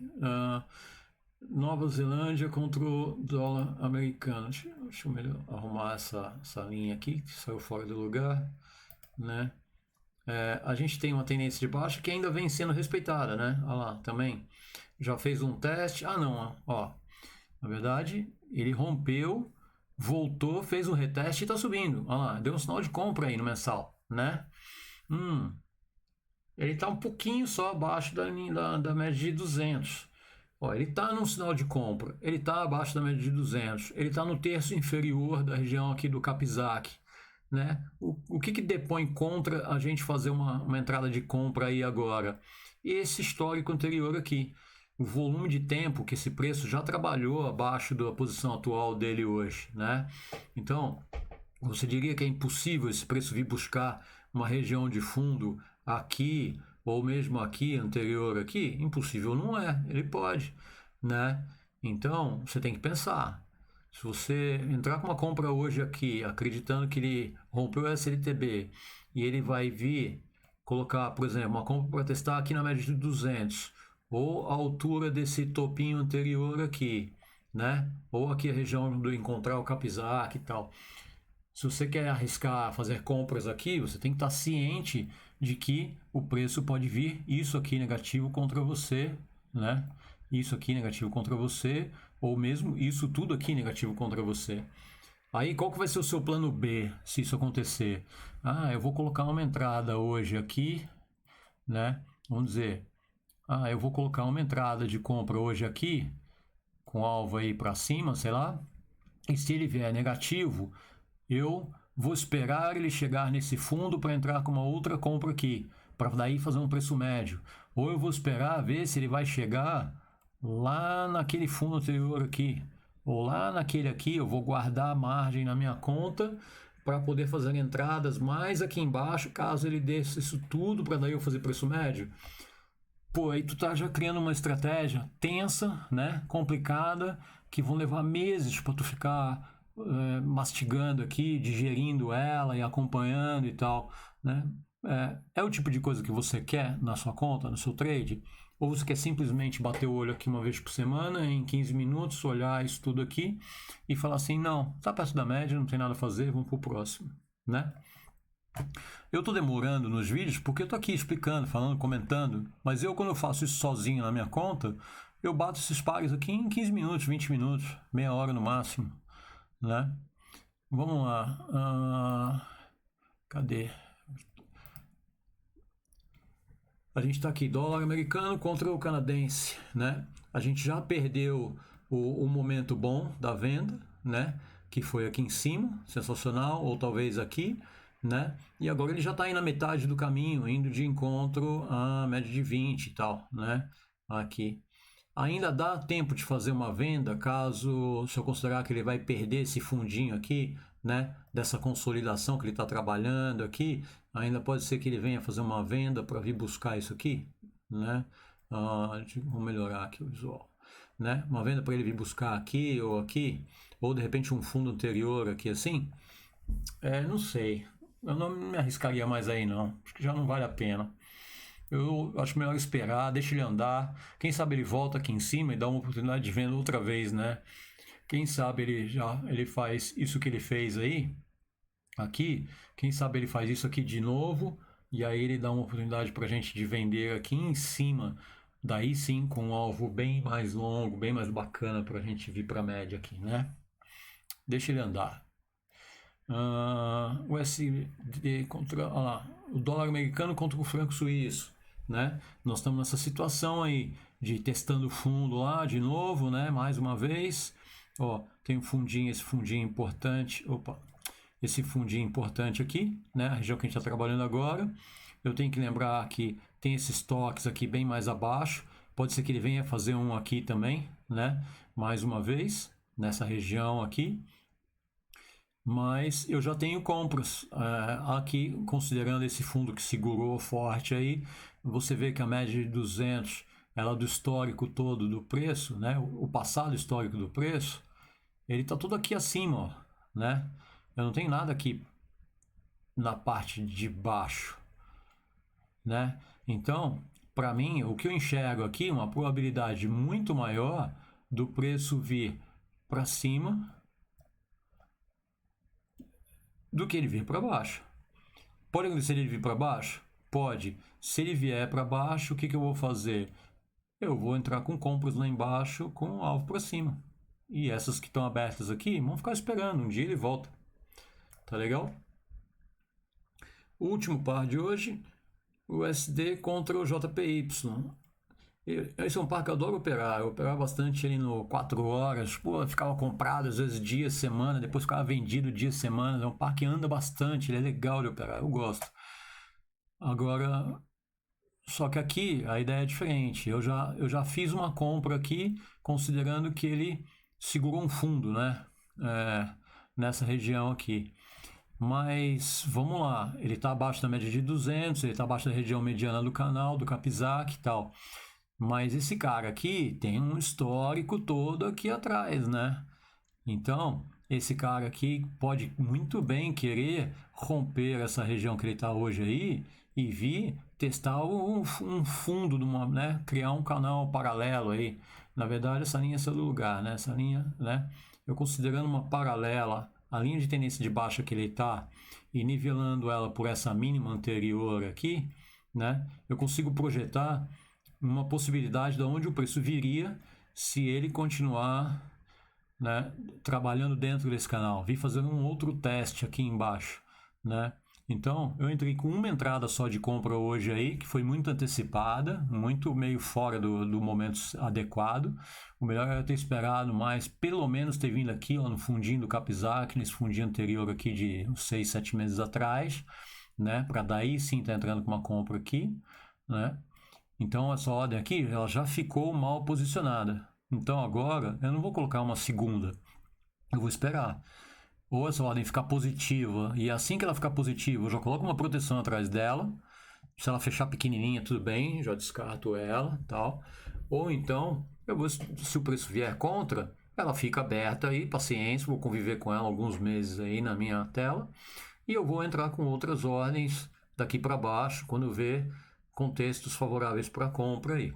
Nova Zelândia contra o dólar americano. Deixa eu melhor arrumar essa linha aqui, que saiu fora do lugar, né? A gente tem uma tendência de baixa que ainda vem sendo respeitada, né? Olha lá, também. Já fez um teste. Não, ó. Na verdade, ele rompeu, voltou, fez um reteste e está subindo. Olha lá, deu um sinal de compra aí no mensal, né? Ele está um pouquinho só abaixo da média de 200. Ó, ele está num sinal de compra, ele está abaixo da média de 200, ele está no terço inferior da região aqui do Capizak, né? O que depõe contra a gente fazer uma entrada de compra aí agora? Esse histórico anterior aqui, o volume de tempo que esse preço já trabalhou abaixo da posição atual dele hoje, né? Então, você diria que é impossível esse preço vir buscar uma região de fundo aqui ou mesmo aqui, anterior aqui? Impossível não é, ele pode, né? Então, você tem que pensar. Se você entrar com uma compra hoje aqui, acreditando que ele rompeu o SLTB e ele vai vir colocar, por exemplo, uma compra para testar aqui na média de 200 ou a altura desse topinho anterior aqui, né? Ou aqui a região do encontrar o Capizak e tal. Se você quer arriscar fazer compras aqui, você tem que estar ciente de que o preço pode vir isso aqui negativo contra você, né? Isso aqui negativo contra você, ou mesmo isso tudo aqui negativo contra você. Aí qual que vai ser o seu plano B se isso acontecer? Eu vou colocar uma entrada hoje aqui, né? Vamos dizer, eu vou colocar uma entrada de compra hoje aqui, com alvo aí para cima, sei lá, e se ele vier negativo, eu vou esperar ele chegar nesse fundo para entrar com uma outra compra aqui, para daí fazer um preço médio. Ou eu vou esperar ver se ele vai chegar lá naquele fundo anterior aqui, ou lá naquele aqui, eu vou guardar a margem na minha conta para poder fazer entradas mais aqui embaixo, caso ele desça isso tudo, para daí eu fazer preço médio. Pô, aí tu tá já criando uma estratégia tensa, né, complicada, que vão levar meses para tu ficar mastigando aqui, digerindo ela e acompanhando e tal, né? É o tipo de coisa que você quer na sua conta, no seu trade? Ou você quer simplesmente bater o olho aqui uma vez por semana, em 15 minutos, olhar isso tudo aqui e falar assim, não, tá perto da média, não tem nada a fazer, vamos pro próximo, né? Eu tô demorando nos vídeos porque eu tô aqui explicando, falando, comentando, mas quando eu faço isso sozinho na minha conta, eu bato esses pares aqui em 15 minutos, 20 minutos, meia hora no máximo, né? Vamos lá. Cadê? A gente está aqui, dólar americano contra o canadense, né? A gente já perdeu o momento bom da venda, né? Que foi aqui em cima, sensacional, ou talvez aqui, né? E agora ele já está aí na metade do caminho, indo de encontro à média de 20 e tal, né? Aqui. Ainda dá tempo de fazer uma venda, caso, se eu considerar que ele vai perder esse fundinho aqui, né, dessa consolidação que ele está trabalhando aqui, ainda pode ser que ele venha fazer uma venda para vir buscar isso aqui, né? Vou melhorar aqui o visual, né? Uma venda para ele vir buscar aqui, ou de repente um fundo anterior aqui assim. Não sei, eu não me arriscaria mais aí não, acho que já não vale a pena. Eu acho melhor esperar, deixa ele andar. Quem sabe ele volta aqui em cima e dá uma oportunidade de venda outra vez, né? Quem sabe ele faz isso que ele fez aí, aqui. Quem sabe ele faz isso aqui de novo e aí ele dá uma oportunidade para a gente de vender aqui em cima. Daí sim, com um alvo bem mais longo, bem mais bacana para a gente vir para a média aqui, né? Deixa ele andar. O USD contra, olha lá, o dólar americano contra o franco suíço, né? Nós estamos nessa situação aí de testando o fundo lá de novo, né? Mais uma vez, ó, tem um fundinho, esse fundinho importante, esse fundinho importante aqui, né? A região que a gente está trabalhando agora. Eu tenho que lembrar que tem esses toques aqui bem mais abaixo. Pode ser que ele venha fazer um aqui também, né? Mais uma vez, nessa região aqui. Mas eu já tenho compras aqui, considerando esse fundo que segurou forte aí, você vê que a média de 200, ela do histórico todo do preço, né, o passado histórico do preço, ele está tudo aqui acima, ó, né? Eu não tenho nada aqui na parte de baixo, né? Então, para mim, o que eu enxergo aqui é uma probabilidade muito maior do preço vir para cima do que ele vir para baixo. Pode acontecer ele vir para baixo? Pode. Se ele vier para baixo, o que eu vou fazer? Eu vou entrar com compras lá embaixo com o alvo para cima. E essas que estão abertas aqui vão ficar esperando. Um dia ele volta. Tá legal? O último par de hoje, o USD contra o JPY. Esse é um par que eu adoro operar. Eu operava bastante ele no 4 horas. Pô, ficava comprado às vezes dia, semana. Depois ficava vendido dia, semana. É um par que anda bastante. Ele é legal de operar. Eu gosto. Agora, só que aqui a ideia é diferente. Eu já fiz uma compra aqui, considerando que ele segurou um fundo, né? Nessa região aqui. Mas vamos lá. Ele está abaixo da média de 200. Ele está abaixo da região mediana do canal, do Kapizak e tal. Mas esse cara aqui tem um histórico todo aqui atrás, né? Então, esse cara aqui pode muito bem querer romper essa região que ele está hoje aí e vir testar um fundo, né? Criar um canal paralelo aí. Na verdade, essa linha é seu lugar, né? Essa linha, né? Eu considerando uma paralela, a linha de tendência de baixa que ele está e nivelando ela por essa mínima anterior aqui, né? Eu consigo projetar uma possibilidade de onde o preço viria se ele continuar, né, trabalhando dentro desse canal. Vim fazendo um outro teste aqui embaixo, né? Então, eu entrei com uma entrada só de compra hoje aí, que foi muito antecipada, muito meio fora do momento adequado. O melhor era ter esperado mais, pelo menos ter vindo aqui ó, no fundinho do Capizak, nesse fundinho anterior aqui de uns 6, 7 meses atrás, né? Para daí sim estar entrando com uma compra aqui, né? Então, essa ordem aqui, ela já ficou mal posicionada. Então, agora, eu não vou colocar uma segunda. Eu vou esperar. Ou essa ordem ficar positiva, e assim que ela ficar positiva, eu já coloco uma proteção atrás dela. Se ela fechar pequenininha, tudo bem, já descarto ela, tal. Ou então, se o preço vier contra, ela fica aberta aí, paciência, vou conviver com ela alguns meses aí na minha tela. E eu vou entrar com outras ordens daqui para baixo, quando eu ver contextos favoráveis para compra aí.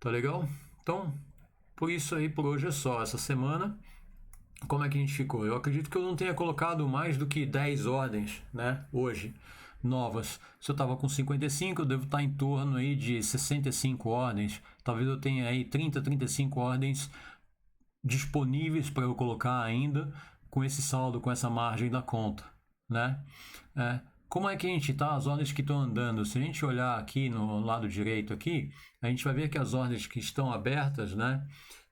Tá legal? Então, por isso aí, por hoje é só. Essa semana, como é que a gente ficou? Eu acredito que eu não tenha colocado mais do que 10 ordens, né? Hoje, novas. Se eu estava com 55, eu devo estar em torno aí de 65 ordens. Talvez eu tenha aí 30, 35 ordens disponíveis para eu colocar ainda com esse saldo, com essa margem da conta, né? Como é que a gente tá? As ordens que estão andando. Se a gente olhar aqui no lado direito aqui, a gente vai ver que as ordens que estão abertas, né?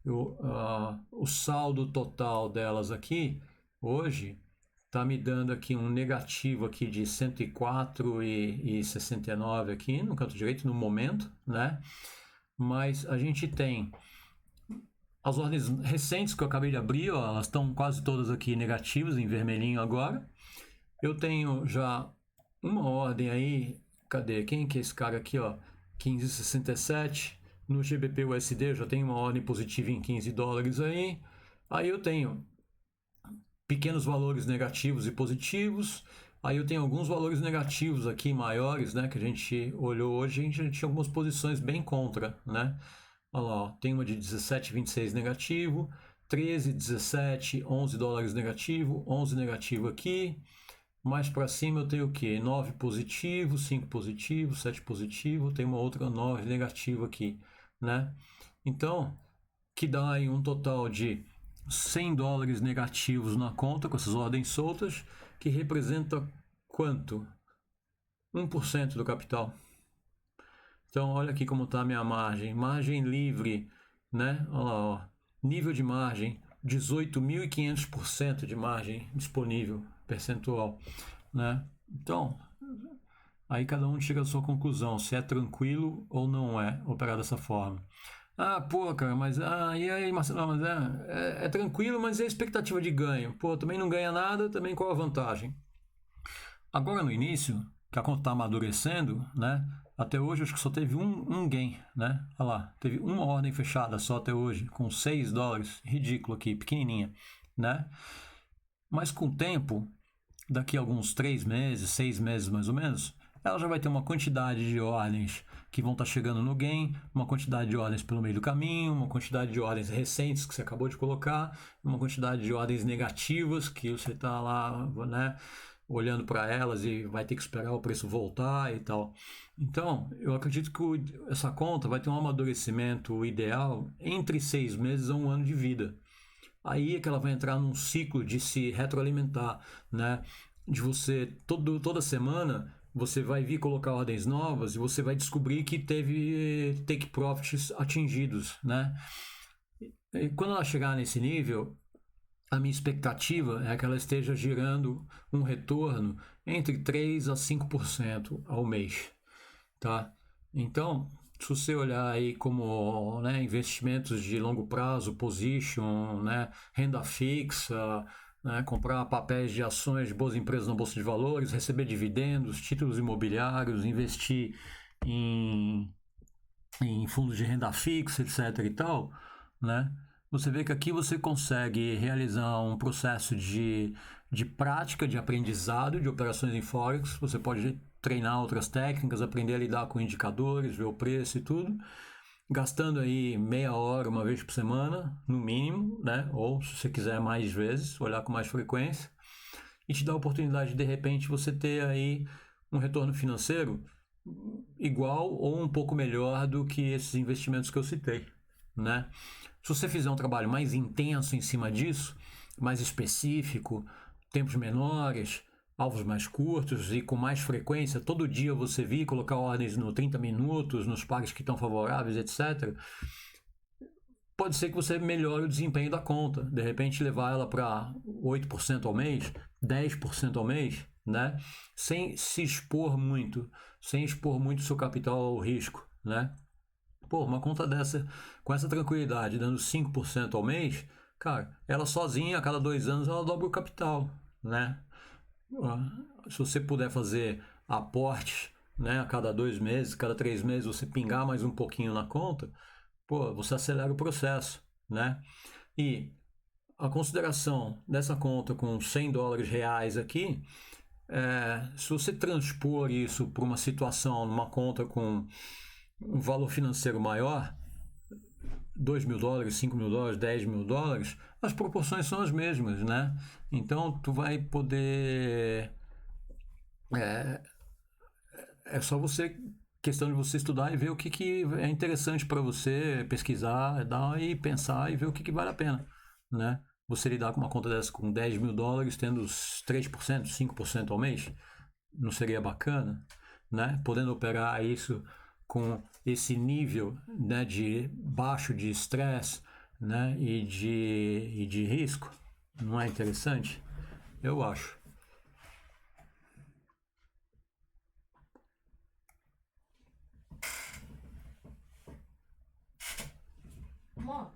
O saldo total delas aqui, hoje, está me dando aqui um negativo aqui de 104,69 aqui no canto direito, no momento, né? Mas a gente tem as ordens recentes que eu acabei de abrir, ó, elas estão quase todas aqui negativas, em vermelhinho agora. Eu tenho já uma ordem aí, cadê? Quem que é esse cara aqui, ó? 15,67. No GBP USD eu já tenho uma ordem positiva em 15 dólares aí. Aí eu tenho pequenos valores negativos e positivos. Aí eu tenho alguns valores negativos aqui maiores, né? Que a gente olhou hoje, a gente tinha algumas posições bem contra, né? Olha lá, ó, tem uma de 17,26 negativo, 13, 17, 11 dólares negativo, 11 negativo aqui. Mais para cima eu tenho o quê? 9 positivo, 5 positivo, 7 positivo, tem uma outra 9 negativa aqui, né? Então, que dá aí um total de 100 dólares negativos na conta com essas ordens soltas, que representa quanto? 1% do capital. Então, olha aqui como está a minha margem. Margem livre, né? Olha lá, ó. Nível de margem, 18.500% de margem disponível, percentual, né? Então, aí cada um chega à sua conclusão, se é tranquilo ou não é operar dessa forma. Ah, pô, cara, mas... e aí, Marcelo, mas é tranquilo, mas e a expectativa de ganho? Pô, também não ganha nada, também qual a vantagem? Agora no início, que a conta está amadurecendo, né? Até hoje acho que só teve um gain, né? Olha lá, teve uma ordem fechada só até hoje, com 6 dólares, ridículo aqui, pequenininha, né? Mas com o tempo, daqui a alguns 3 meses, 6 meses mais ou menos, ela já vai ter uma quantidade de ordens que vão estar chegando no gain, uma quantidade de ordens pelo meio do caminho, uma quantidade de ordens recentes que você acabou de colocar, uma quantidade de ordens negativas que você está lá, né? Olhando para elas e vai ter que esperar o preço voltar e tal. Então, eu acredito que essa conta vai ter um amadurecimento ideal entre 6 meses a 1 ano de vida. Aí é que ela vai entrar num ciclo de se retroalimentar, né? De você, toda semana, você vai vir colocar ordens novas e você vai descobrir que teve take profits atingidos, né? E quando ela chegar nesse nível, a minha expectativa é que ela esteja girando um retorno entre 3 a 5% ao mês, tá? Então, se você olhar aí como, né, investimentos de longo prazo, position, né, renda fixa, né, comprar papéis de ações de boas empresas na Bolsa de Valores, receber dividendos, títulos imobiliários, investir em, em fundos de renda fixa, etc. e tal, né? Você vê que aqui você consegue realizar um processo de prática, de aprendizado de operações em Forex. Você pode treinar outras técnicas, aprender a lidar com indicadores, ver o preço e tudo, gastando aí meia hora, uma vez por semana, no mínimo, né? Ou se você quiser mais vezes, olhar com mais frequência, e te dá a oportunidade de repente você ter aí um retorno financeiro igual ou um pouco melhor do que esses investimentos que eu citei, né? Se você fizer um trabalho mais intenso em cima disso, mais específico, tempos menores, alvos mais curtos e com mais frequência, todo dia você vir colocar ordens no 30 minutos, nos pares que estão favoráveis, etc., pode ser que você melhore o desempenho da conta. De repente levar ela para 8% ao mês, 10% ao mês, né? Sem se expor muito, sem expor muito o seu capital ao risco, né? Pô, uma conta dessa, com essa tranquilidade, dando 5% ao mês, cara, ela sozinha, a cada 2 anos, ela dobra o capital, né? Se você puder fazer aportes, né, a cada 2 meses, cada 3 meses, você pingar mais um pouquinho na conta, pô, você acelera o processo, né? E a consideração dessa conta com US$ 100 reais aqui, se você transpor isso para uma situação, numa conta com um valor financeiro maior, US$ 2.000, US$ 5.000, US$ 10.000, as proporções são as mesmas, né? Então tu vai poder. É só você. Questão de você estudar e ver o que é interessante para você, pesquisar, dar e pensar e ver o que vale a pena, né? Você lidar com uma conta dessa com US$ 10.000, tendo os 3%, 5% ao mês, não seria bacana, né? Podendo operar isso com esse nível, né, de baixo de estresse, né, e de risco, não é interessante? Eu acho. Amor,